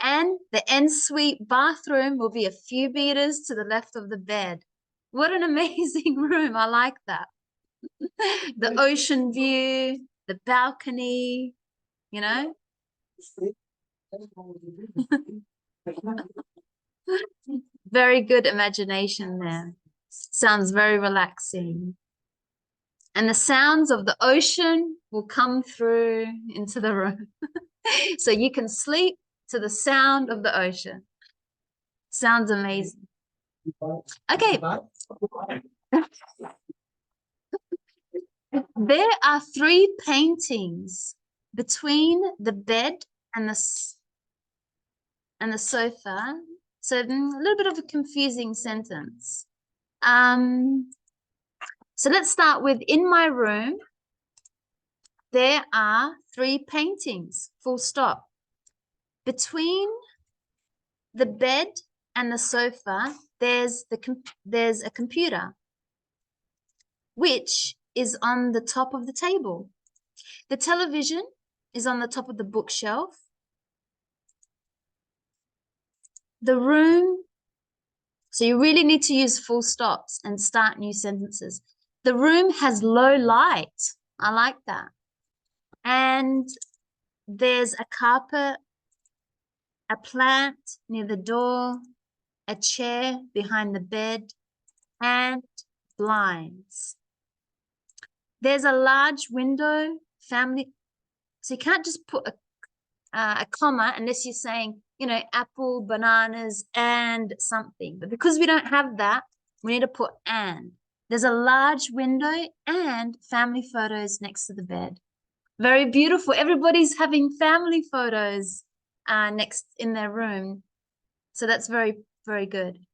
And the ensuite bathroom will be a few meters to the left of the bed. What an amazing room. I like that. The ocean view, the balcony, Very good imagination there. Sounds very relaxing. And the sounds of the ocean will come through into the room. So you can sleep to the sound of the ocean. Sounds amazing. Okay. There are 3 paintings between the bed and the sofa So a little bit of a confusing sentence. So let's start with, in my room, there are 3 paintings, full stop. Between the bed and the sofa, there's a computer, which is on the top of the table. The television is on the top of the bookshelf. The room, so you really need to use full stops and start new sentences. The room has low light. I like that. And there's a carpet, a plant near the door, a chair behind the bed, and blinds. There's a large window, family. So you can't just put a comma unless you're saying, you know, apple, bananas, and something. But because we don't have that, we need to put and. There's a large window and family photos next to the bed. Very beautiful. Everybody's having family photos next in their room. So that's very, very good.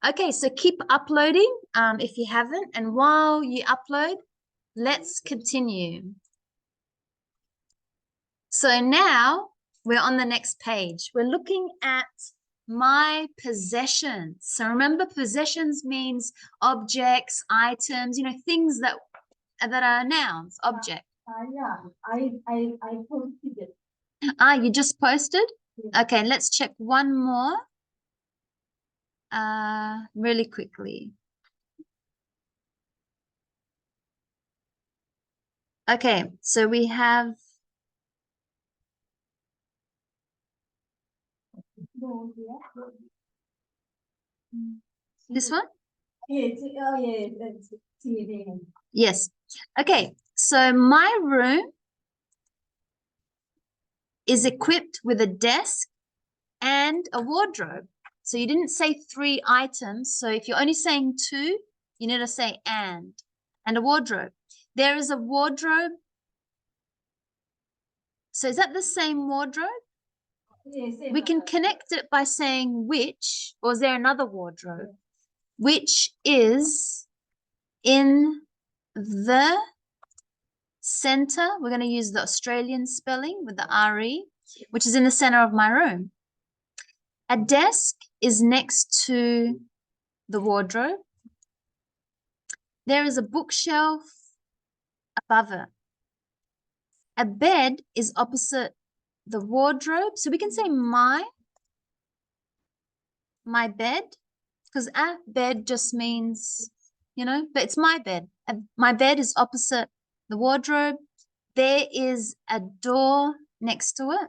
Okay, so keep uploading if you haven't. And while you upload, let's continue. So now we're on the next page. We're looking at my possessions. So remember, possessions means objects, items, you know, things that are nouns, object. Yeah, I posted it. You just posted? Okay, let's check one more really quickly. Okay, so we have this one? Yes, oh yes, that's TV. Yes. Okay, so my room is equipped with a desk and a wardrobe. So you didn't say 3 items. So if you're only saying 2, you need to say and a wardrobe. There is a wardrobe. So is that the same wardrobe? Yes, We can connect it by saying which, or is there another wardrobe? Which is in the center. We're going to use the Australian spelling with the RE, which is in the center of my room. A desk is next to the wardrobe. There is a bookshelf above it. A bed is opposite the wardrobe. So we can say my bed, because a bed just means, you know, but it's my bed. My bed is opposite the wardrobe. There is a door next to it.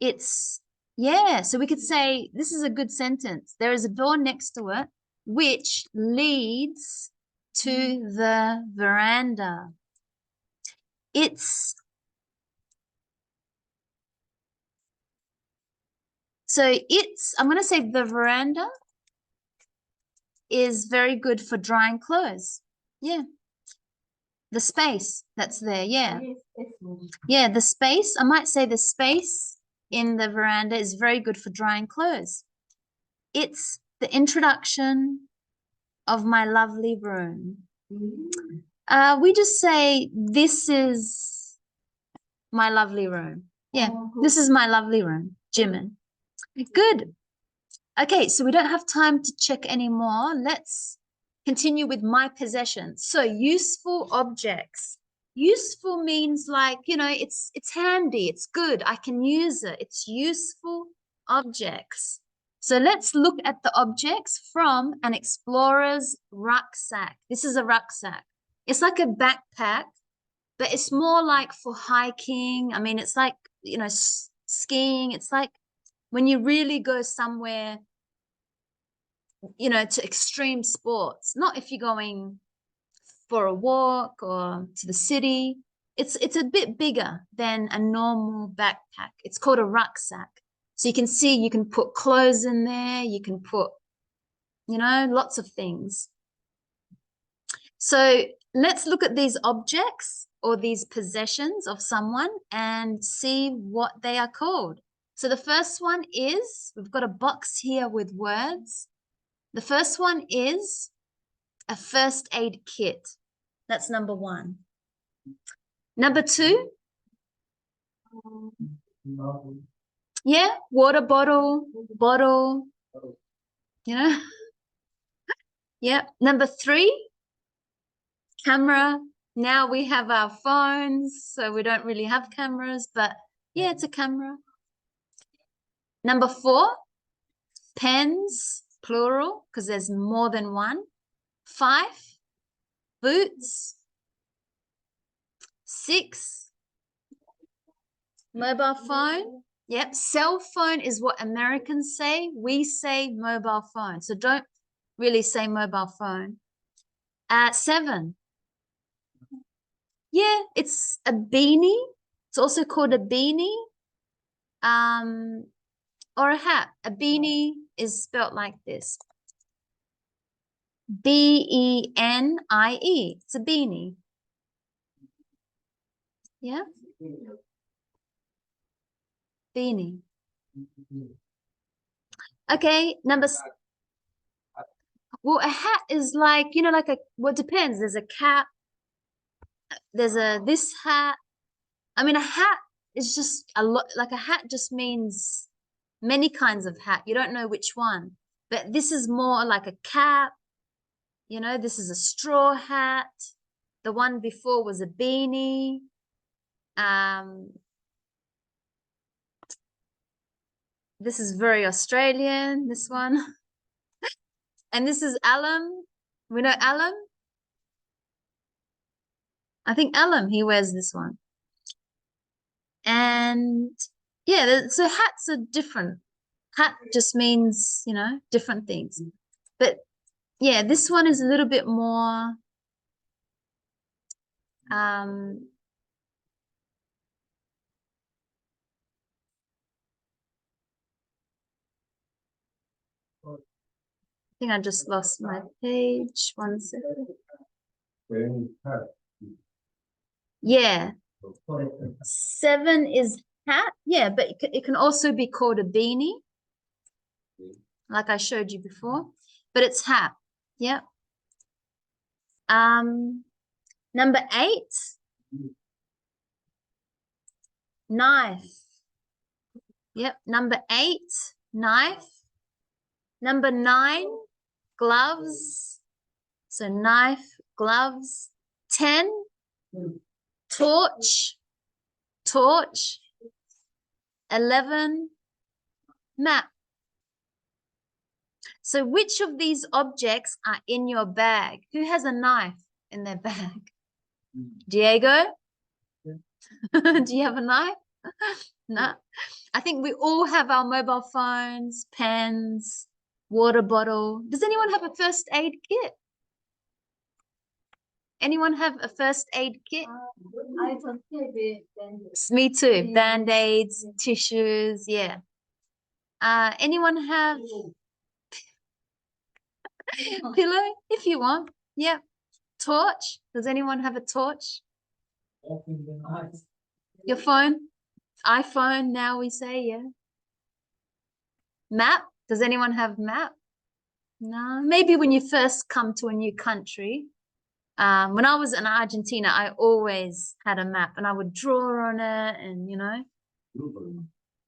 It's, yeah, so we could say, this is a good sentence. There is a door next to it, which leads to the veranda. I'm going to say the veranda is very good for drying clothes. Yeah. The space that's there, yeah. Yeah, the space, I might say the space in the veranda is very good for drying clothes. It's the introduction of my lovely room. We just say, this is my lovely room. Yeah, this is my lovely room, Jimin. Good. Okay, so we don't have time to check anymore. Let's continue with my possessions. So useful objects. Useful means like, you know, it's handy, it's good, I can use it. It's useful objects. So let's look at the objects from an explorer's rucksack. This is a rucksack. It's like a backpack, but it's more like for hiking. I mean, it's like, you know, skiing. It's like when you really go somewhere, you know, to extreme sports, not if you're going for a walk or to the city. It's a bit bigger than a normal backpack. It's called a rucksack. So you can see, you can put clothes in there, you can put, you know, lots of things. So let's look at these objects or these possessions of someone and see what they are called. So the first one is, we've got a box here with words. The first one is a first aid kit. That's number one. Number two, yeah, water bottle, you know. Yeah. Number three, camera. Now we have our phones, so we don't really have cameras, but yeah, it's a camera. Number four, pens, plural, because there's more than one. 5, boots. 6, mobile phone. Yep, cell phone is what Americans say. We say mobile phone, so don't really say mobile phone. 7, yeah, it's a beanie. It's also called a beanie, or a hat. A beanie is spelled like this. B-E-N-I-E. It's a beanie. Yeah, beanie. Okay, well, a hat is like, you know, like well, it depends. There's a cap, there's this hat. I mean, a hat is just a lot, like a hat just means many kinds of hat. You don't know which one, but this is more like a cap, you know, this is a straw hat. The one before was a beanie. This is very Australian, this one. And this is alum. We know alum. I think alum, he wears this one. And yeah, so hats are different. Hat just means, you know, different things. But yeah, this one is a little bit more I think I just lost my page. 1 second. Yeah. 7 is hat. Yeah, but it can also be called a beanie, like I showed you before. But it's hat. Yeah. Number 8, knife. Yep. Number 8, knife. Number 9, gloves. So knife, gloves. 10, torch. 11, map. So which of these objects are in your bag? Who has a knife in their bag? Diego? Do you have a knife? No. I think we all have our mobile phones, pens, water bottle. Does anyone have a first aid kit? Anyone have a first aid kit? I just say then. Me too. Band-aids, tissues, yeah. Anyone have pillow if you want? Yeah. Torch? Does anyone have a torch? Your phone? iPhone now we say, yeah. Map? Does anyone have map? No. Maybe when you first come to a new country. When I was in Argentina, I always had a map and I would draw on it and, you know.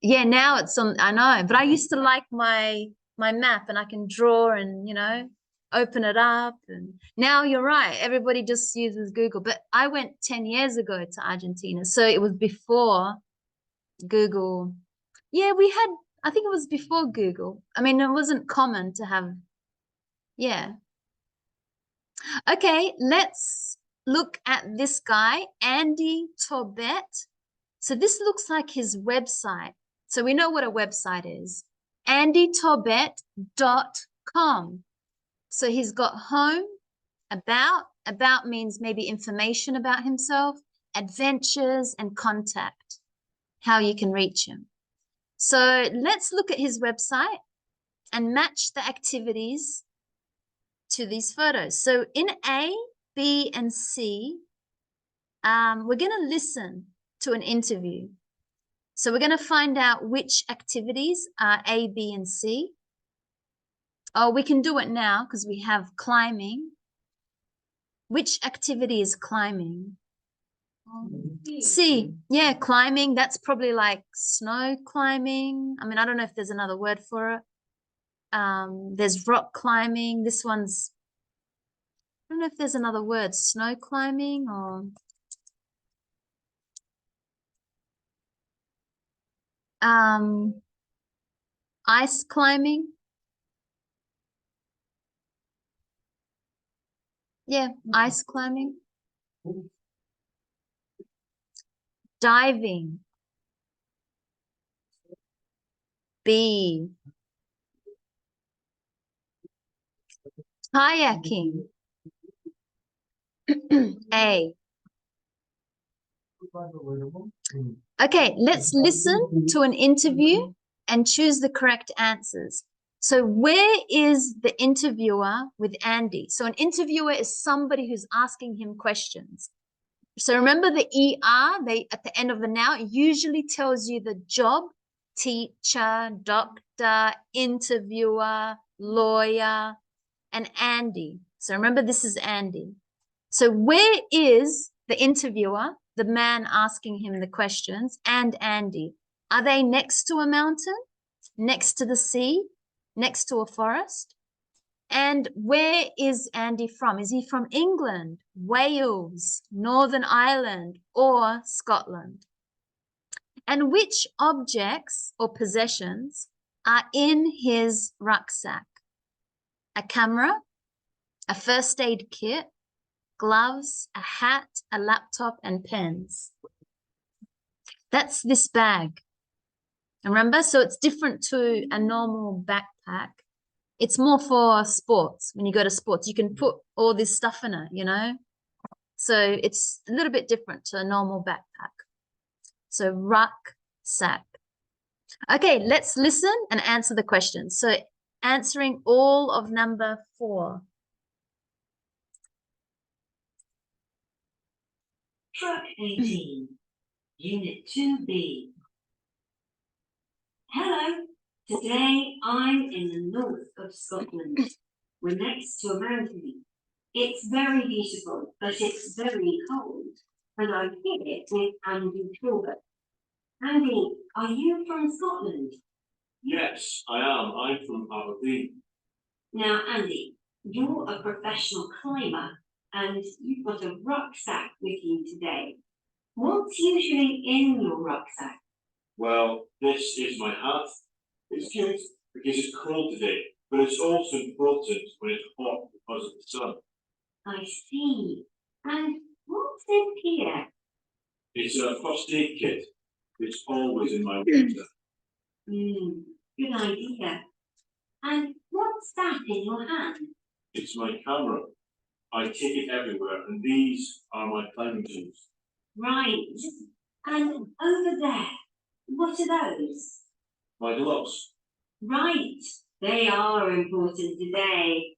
Yeah, now it's on, I know, but I used to like my map and I can draw and, you know, open it up. And now you're right, everybody just uses Google. But I went 10 years ago to Argentina, so it was before Google. Yeah, I think it was before Google. I mean, it wasn't common to have, yeah. Okay, let's look at this guy, Andy Torbett. So this looks like his website. So we know what a website is. andytorbett.com. So he's got home, about means maybe information about himself, adventures, and contact, how you can reach him. So let's look at his website and match the activities to these photos. So in A, B, and C, we're going to listen to an interview. So we're going to find out which activities are A, B, and C. Oh, we can do it now because we have climbing. Which activity is climbing? C. Yeah, climbing. That's probably like snow climbing. I mean, I don't know if there's another word for it. There's rock climbing. This one's, I don't know if there's another word, snow climbing or ice climbing. Yeah, ice climbing. Diving. B. Kayaking. A. Okay, let's listen to an interview and choose the correct answers. So where is the interviewer with Andy? So an interviewer is somebody who's asking him questions. So remember the ER, they at the end of the noun usually tells you the job, teacher, doctor, interviewer, lawyer, and Andy. So remember this is Andy. So where is the interviewer, the man asking him the questions, and Andy? Are they next to a mountain, next to the sea, next to a forest? And where is Andy from? Is he from England, Wales, Northern Ireland, or Scotland? And which objects or possessions are in his rucksack? A camera, a first aid kit, gloves, a hat, a laptop, and pens. That's this bag. Remember? So it's different to a normal backpack. It's more for sports. When you go to sports, you can put all this stuff in it, you know? So it's a little bit different to a normal backpack. So rucksack. Okay, let's listen and answer the questions. So answering all of number 4. Track 18, Unit 2B. Hello, today I'm in the north of Scotland. We're next to a mountain. It's very beautiful, but it's very cold. And I'm here with Andy Talbot. Andy, are you from Scotland? Yes, I am. I'm from Aberdeen. Now, Andy, you're a professional climber and you've got a rucksack with you today. What's usually in your rucksack? Well, this is my hat. It's cute because it's cold today, but it's also important when it's hot because of the sun. I see. And what's in here? It's a first aid kit. It's always in my rucksack. Good idea. And what's that in your hand? It's my camera. I take it everywhere, and these are my climbing shoes. Right. And over there, what are those? My gloves. Right. They are important today.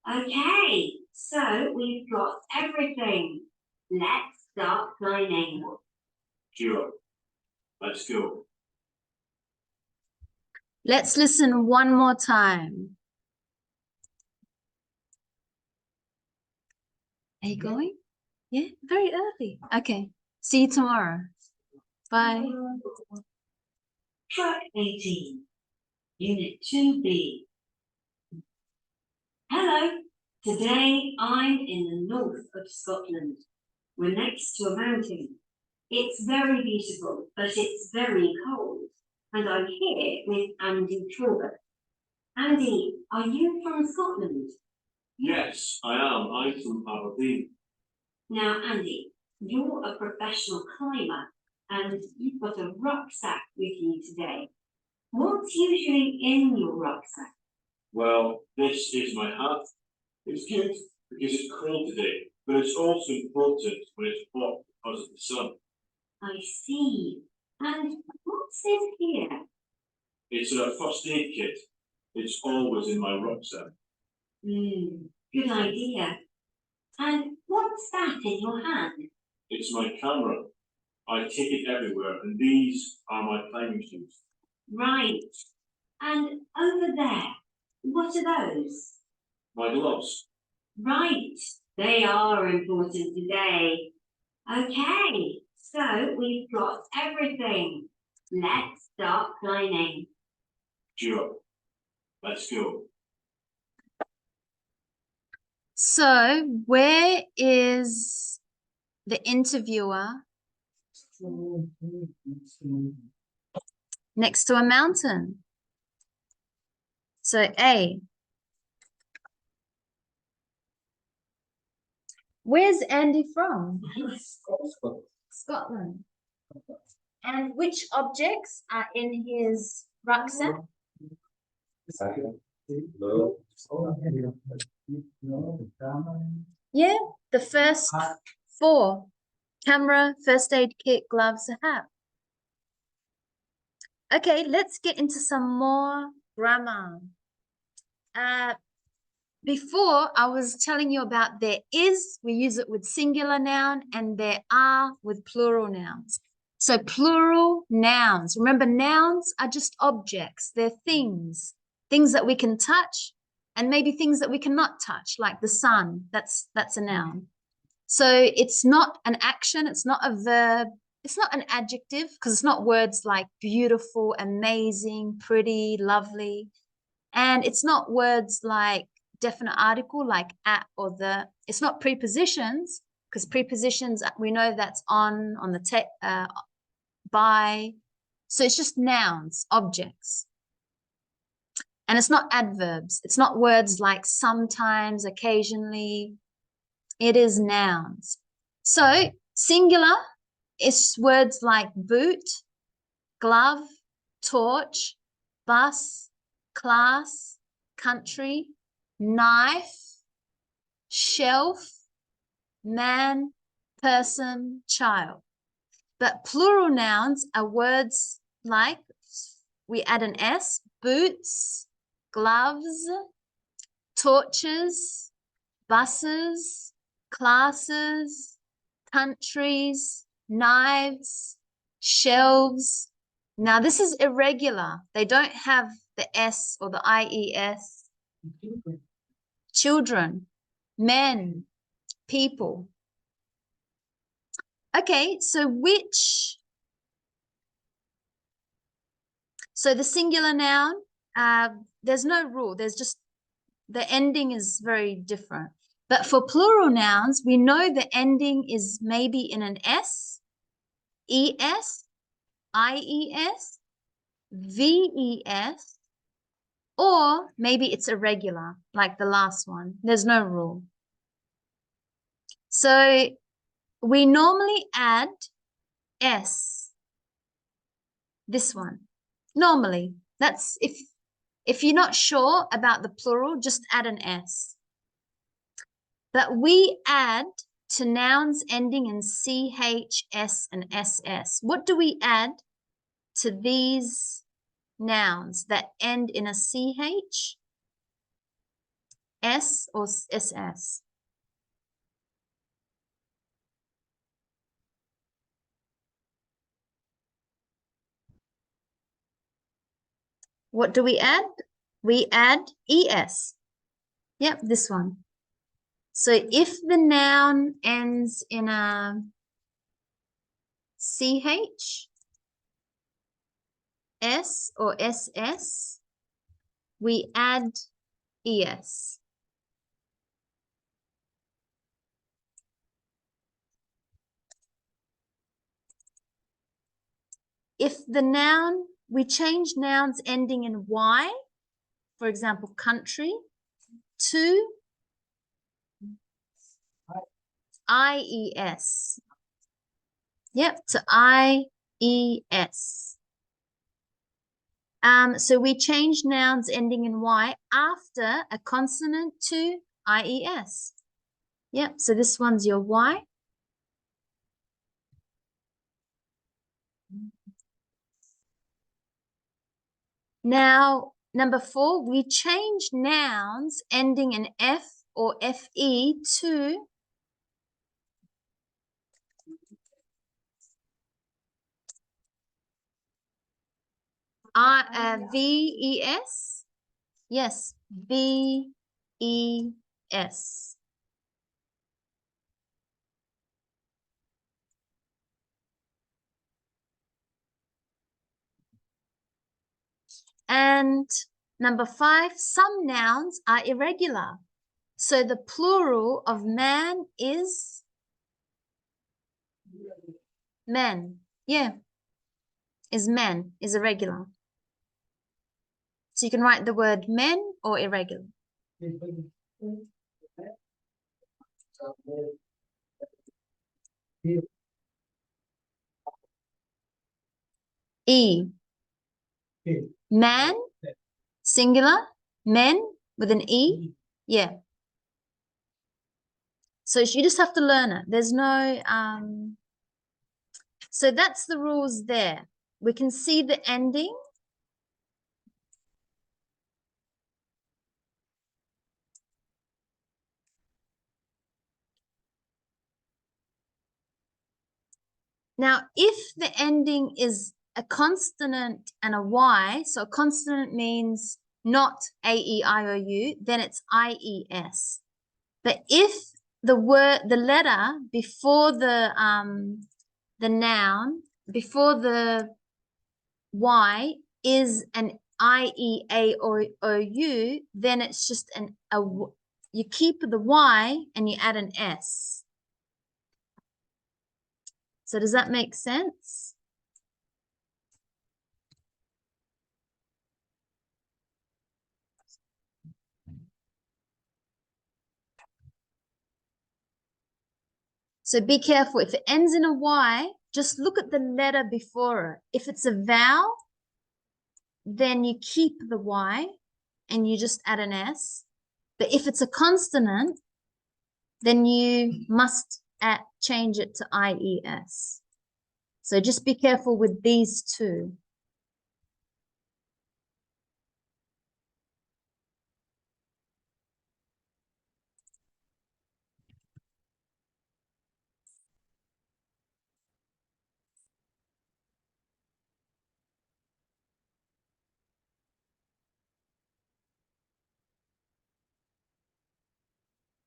Okay, so we've got everything. Let's start climbing. Sure. Let's go. Let's listen one more time. Are you going? Yeah, very early. Okay, see you tomorrow. Bye. Track 18, Unit 2B. Hello, today I'm in the north of Scotland. We're next to a mountain. It's very beautiful, but it's very cold. And I'm here with Andy Talbot. Andy, are you from Scotland? Yes, I am. I'm from Aberdeen. Now, Andy, you're a professional climber and you've got a rucksack with you today. What's usually in your rucksack? Well, this is my hat. It's cute because it's cold today, but it's also important when it's hot because of the sun. I see. And what's in here? It's a first aid kit. It's always in my rucksack. Good idea. And what's that in your hand? It's my camera. I kick it everywhere, and these are my climbing shoes. Right. And over there, what are those? My gloves. Right. They are important today. Okay, so we've got everything. Let's start climbing. Sure. Let's go. So where is the interviewer? Next to a mountain. So A. Where's Andy from? Scotland. And which objects are in his rucksack? Yeah, the first four. Camera, first aid kit, gloves, a hat. Okay, let's get into some more grammar. Before I was telling you about there is, we use it with singular noun, and there are with plural nouns. So plural nouns. Remember, nouns are just objects. They're things that we can touch, and maybe things that we cannot touch, like the sun. That's a noun. So it's not an action. It's not a verb. It's not an adjective, because it's not words like beautiful, amazing, pretty, lovely. And it's not words like definite article like at or the. It's not prepositions, because prepositions, we know that's on the by. So it's just nouns, objects. And it's not adverbs. It's not words like sometimes, occasionally. It is nouns. So singular is words like boot, glove, torch, bus, class, country, knife, shelf, man, person, child. But plural nouns are words like, we add an S, boots, gloves, torches, buses, classes, countries, knives, shelves. Now this is irregular. They don't have the S or the IES. Children, men, people. Okay, so the singular noun, there's no rule. There's just, the ending is very different. But for plural nouns, we know the ending is maybe in an S, ES, IES, VES, or maybe it's irregular, like the last one. There's no rule. So we normally add S, this one, normally. That's if you're not sure about the plural, just add an S. But we add to nouns ending in CH, S, and SS. What do we add to these nouns that end in a CH, S, or SS? What do we add? We add ES. Yep, this one. So if the noun ends in a CH, S, or SS, we add ES. If the noun, we change nouns ending in Y, for example, country, to IES. Yep, to IES. So we change nouns ending in Y after a consonant to IES. Yep, so this one's your Y. Now, number 4, we change nouns ending in F or FE to V-E-S? Yes, V-E-S. And number 5, some nouns are irregular. So the plural of man is men. Yeah, is men, is irregular. So you can write the word men or irregular. E. Man, singular, men with an E. Yeah. So you just have to learn it. There's no, so that's the rules there. We can see the ending. Now, if the ending is a consonant and a Y, so a consonant means not A, E, I, O, U, then it's I-E-S. But if the letter before the noun, before the Y is an I-E-A-O-U, then it's just you keep the Y and you add an S. So does that make sense? So be careful. If it ends in a Y, just look at the letter before it. If it's a vowel, then you keep the Y and you just add an S. But if it's a consonant, then you must change it to I-E-S. So just be careful with these two.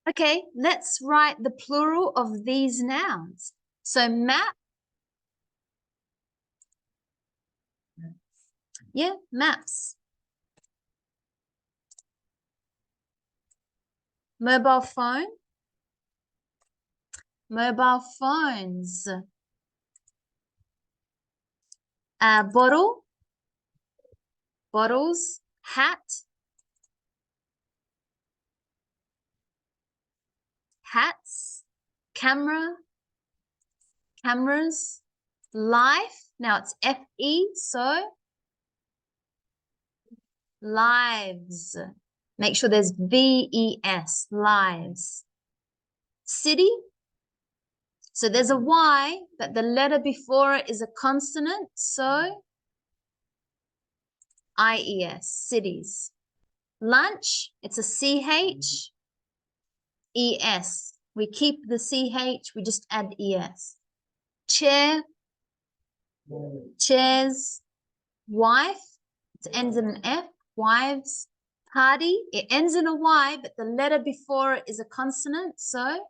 Okay, let's write the plural of these nouns. So map. Yeah, maps. Mobile phone. Mobile phones. Bottle. Bottles. Hat. Hats. Camera. Cameras. Life. Now it's F-E, so lives. Make sure there's V-E-S, lives. City. So there's a Y, but the letter before it is a consonant, so I-E-S, cities. Lunch, it's a C-H, E-S. We keep the C-H, we just add E-S. Chair, chairs. Wife, it ends in an F, wives. Party, it ends in a Y, but the letter before it is a consonant, so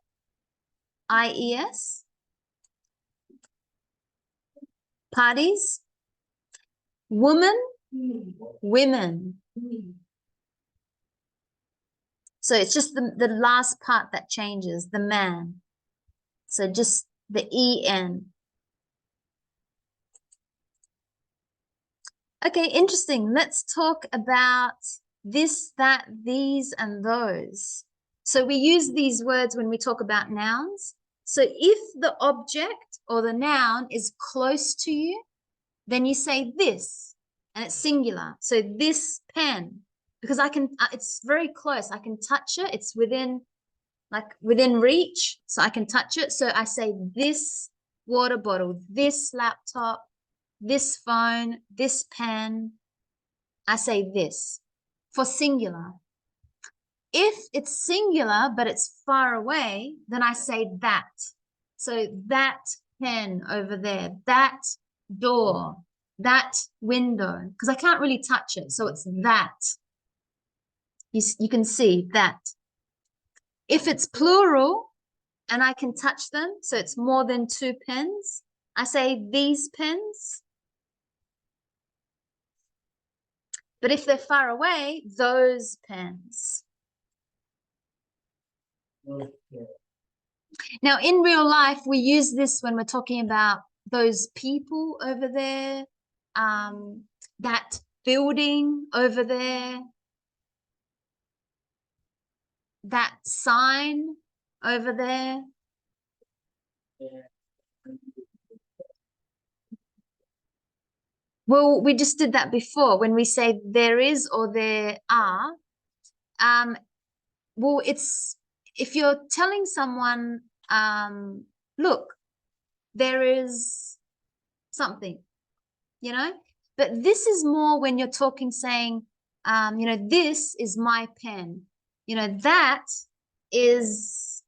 I-E-S. Parties. Woman, women. So it's just the last part that changes, the man. So just the E-N. Okay, interesting. Let's talk about this, that, these, and those. So we use these words when we talk about nouns. So if the object or the noun is close to you, then you say this, and it's singular. So this pen, because I can, it's very close. I can touch it. It's within reach, so I can touch it. So I say this water bottle, this laptop, this phone, this pen. I say this for singular. If it's singular, but it's far away, then I say that. So that pen over there, that door, that window, because I can't really touch it. So it's that. You can see that. If it's plural and I can touch them, so it's more than 2 pens, I say these pens. But if they're far away, those pens. Okay. Now, in real life, we use this when we're talking about those people over there, that building over there, that sign over there. Well, we just did that before when we say there is or there are. Well, it's if you're telling someone, look, there is something, you know, but this is more when you're talking, saying, you know, this is my pen, you know, that is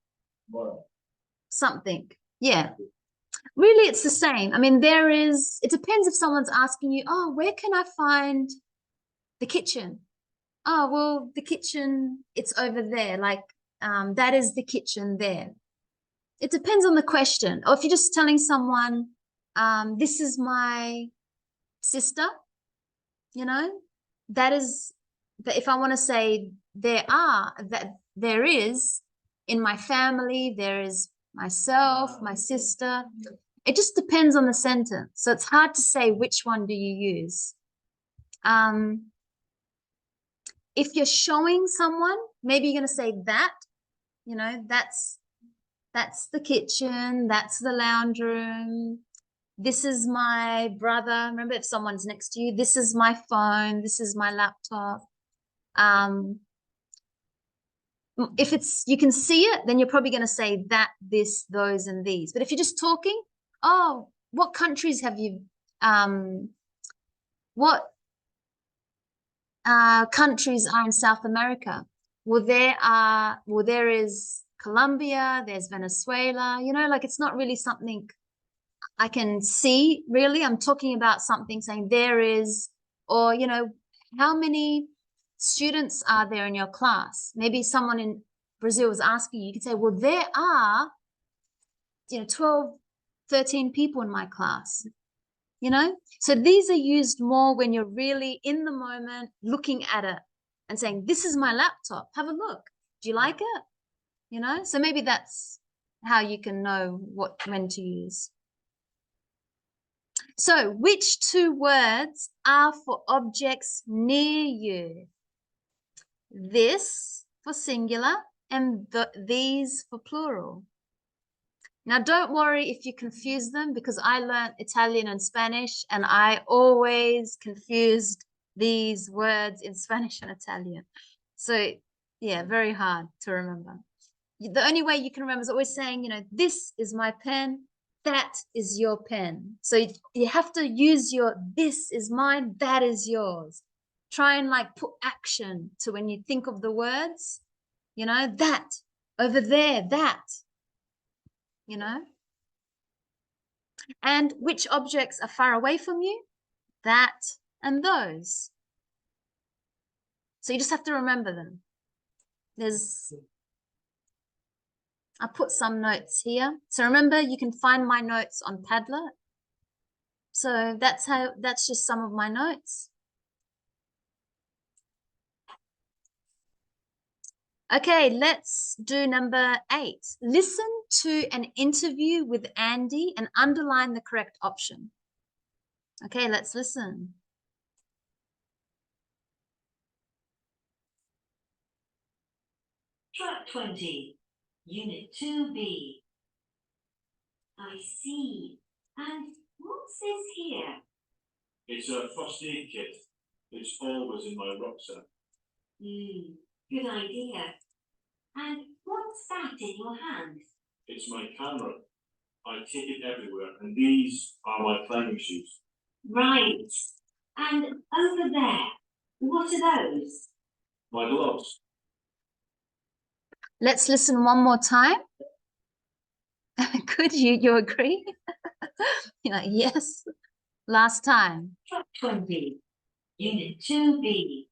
something. Yeah. Really, it's the same. I mean, it depends if someone's asking you, oh, where can I find the kitchen? Oh, well, the kitchen, it's over there. Like, that is the kitchen there. It depends on the question. Or if you're just telling someone, this is my sister, you know, that is, that if I want to say that there is in my family, there is myself, my sister. It just depends on the sentence. So it's hard to say which one do you use. If you're showing someone, maybe you're going to say that, you know, that's the kitchen, that's the lounge room. This is my brother. Remember, if someone's next to you, this is my phone, this is my laptop. If it's, you can see it, then you're probably going to say that, this, those, and these. But if you're just talking, oh, what countries have you, what countries are in South America? Well, there is Colombia, there's Venezuela, you know, like it's not really something I can see, really. I'm talking about something, saying there is, or, you know, how many students are there in your class? Maybe someone in Brazil was asking you, you could say, well, there are, you know, 12, 13 people in my class, you know? So these are used more when you're really in the moment, looking at it and saying, this is my laptop, have a look. Do you like it? You know? So maybe that's how you can know when to use. So which 2 words are for objects near you? This for singular and these for plural. Now, don't worry if you confuse them, because I learned Italian and Spanish and I always confused these words in Spanish and Italian. So yeah, very hard to remember. The only way you can remember is always saying, you know, this is my pen, that is your pen. So you have to use this is mine, that is yours. Try and like put action to when you think of the words, you know, that, over there, that, you know. And which objects are far away from you? That and those. So you just have to remember them. I put some notes here. So remember, you can find my notes on Padlet. So that's just some of my notes. Okay, let's do number 8. Listen to an interview with Andy and underline the correct option. Okay, let's listen. Track 20, Unit 2B. I see. And what's this here? It's a first aid kit. It's always in my rucksack. Good idea. And what's that in your hand? It's my camera. I take it everywhere, and these are my climbing shoes. Right. And over there, what are those? My gloves. Let's listen one more time. Could you agree? You're like, yes. Last time. Track 20, Unit 2B.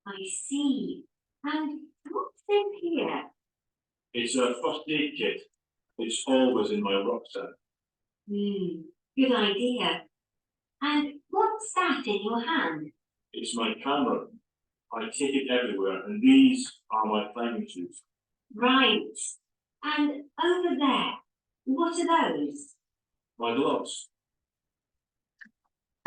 I see. And what's in here? It's a first aid kit. It's always in my rucksack. Good idea. And what's that in your hand? It's my camera. I take it everywhere, and these are my climbing shoes. Right. And over there, what are those? My gloves.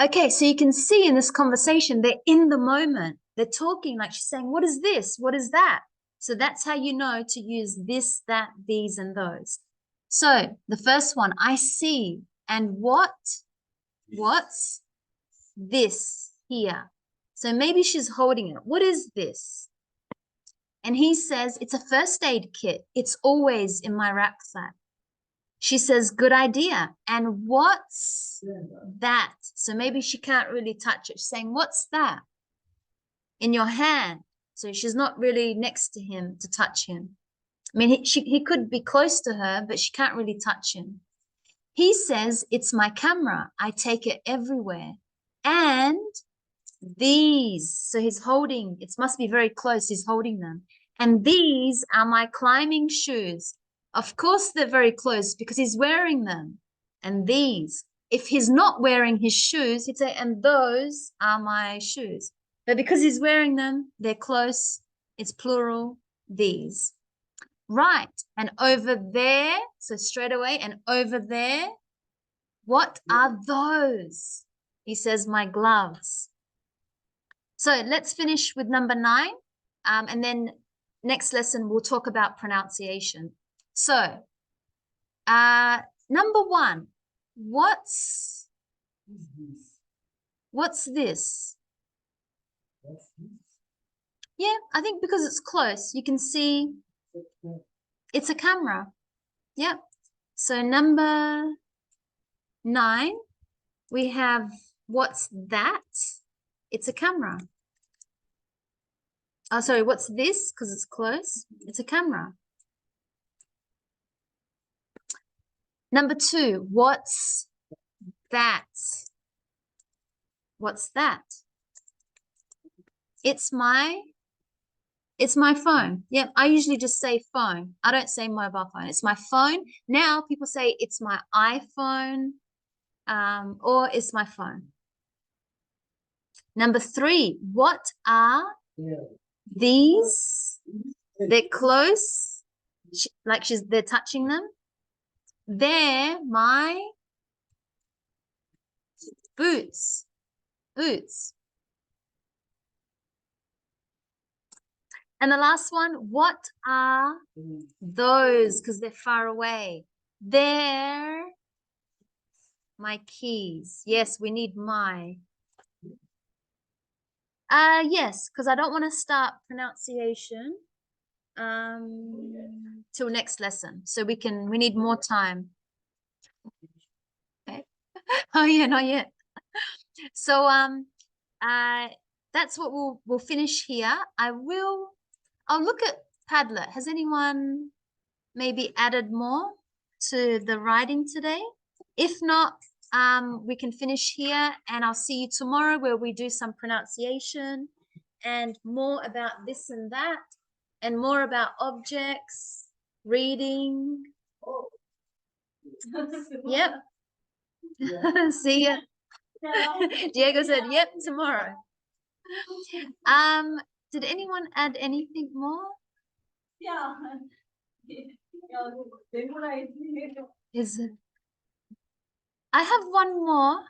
Okay, so you can see in this conversation, they're in the moment. They're talking like she's saying, what is this? What is that? So that's how you know to use this, that, these, and those. So the first one, I see. And what's this here? So maybe she's holding it. What is this? And he says, it's a first aid kit. It's always in my rucksack. She says, good idea. And what's that? So maybe she can't really touch it. She's saying, what's that? In your hand. So she's not really next to him to touch him. I mean, he could be close to her, but she can't really touch him. He says, it's my camera. I take it everywhere. And these, so he's holding, it must be very close. He's holding them. And these are my climbing shoes. Of course, they're very close because he's wearing them. And these, if he's not wearing his shoes, he'd say, and those are my shoes. But because he's wearing them, they're close. It's plural, these. Right. And over there, so straight away, and over there, what are those? He says, my gloves. So let's finish with number 9. And then next lesson, we'll talk about pronunciation. So number 1, what's this? Yeah, I think because it's close, you can see it's a camera. Yep. So number 9, we have what's that? It's a camera. Oh, sorry, what's this? Because it's close. It's a camera. Number 2, what's that? What's that? It's my phone. Yep, I usually just say phone. I don't say mobile phone. It's my phone. Now people say it's my iPhone or it's my phone. Number 3, what are these? They're close, like they're touching them. They're my boots. Boots. And the last one, what are those? Because they're far away. They're my keys. Yes, we need my. Yes, because I don't want to start pronunciation till next lesson. So we need more time. Okay. Oh yeah, not yet. So that's what we'll finish here. I'll look at Padlet. Has anyone maybe added more to the writing today? If not, we can finish here, and I'll see you tomorrow where we do some pronunciation and more about this and that and more about objects, reading. Yep. See ya. Diego said, yep, tomorrow. Did anyone add anything more? Yeah. Is it? I have one more,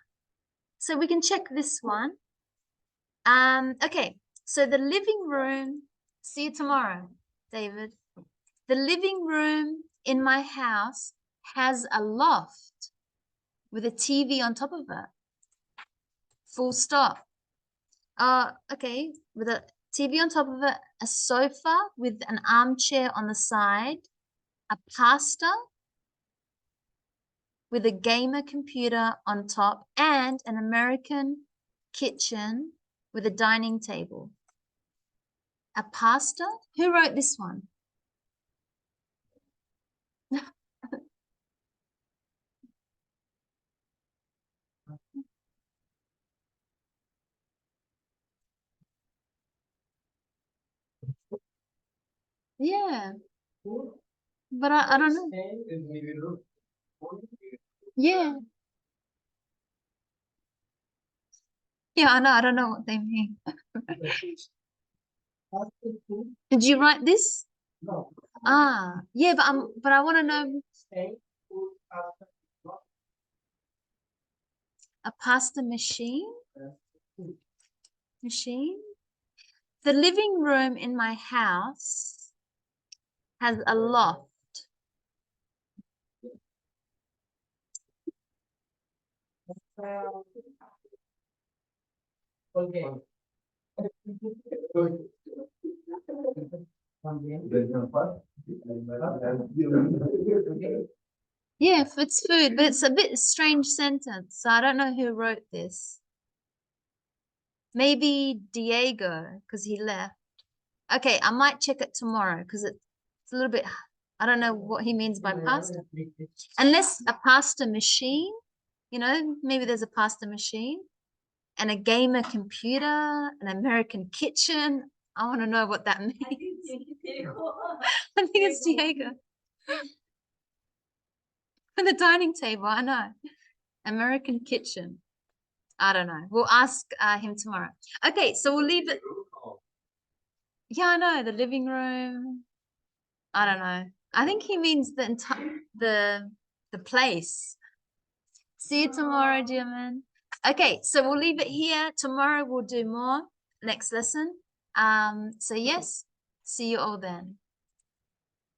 so we can check this one. Okay, so the living room, see you tomorrow, David. The living room in my house has a loft with a TV on top of it. Full stop. Okay, with a TV on top of it, a sofa with an armchair on the side, a pastor with a gamer computer on top, and an American kitchen with a dining table. A pastor? Who wrote this one? Yeah. But I don't know. Yeah. Yeah, I know. I don't know what they mean. Did you write this? No. Ah, yeah, but I want to know a pasta machine. Machine. The living room in my house has a loft. Okay. Yeah, if it's food, but it's a bit strange sentence. So I don't know who wrote this. Maybe Diego, because he left. Okay, I might check it tomorrow because it's a little bit, I don't know what he means by pasta. Unless a pasta machine, you know, maybe there's a pasta machine and a gamer computer, an American kitchen. I want to know what that means. I think it's Diego. For the dining table, I know. American kitchen. I don't know. We'll ask him tomorrow. Okay, so we'll leave it. Yeah, I know. The living room. I don't know. I think he means the entire the place. See you tomorrow, dear man. Okay, so we'll leave it here. Tomorrow we'll do more next lesson. So yes, see you all then.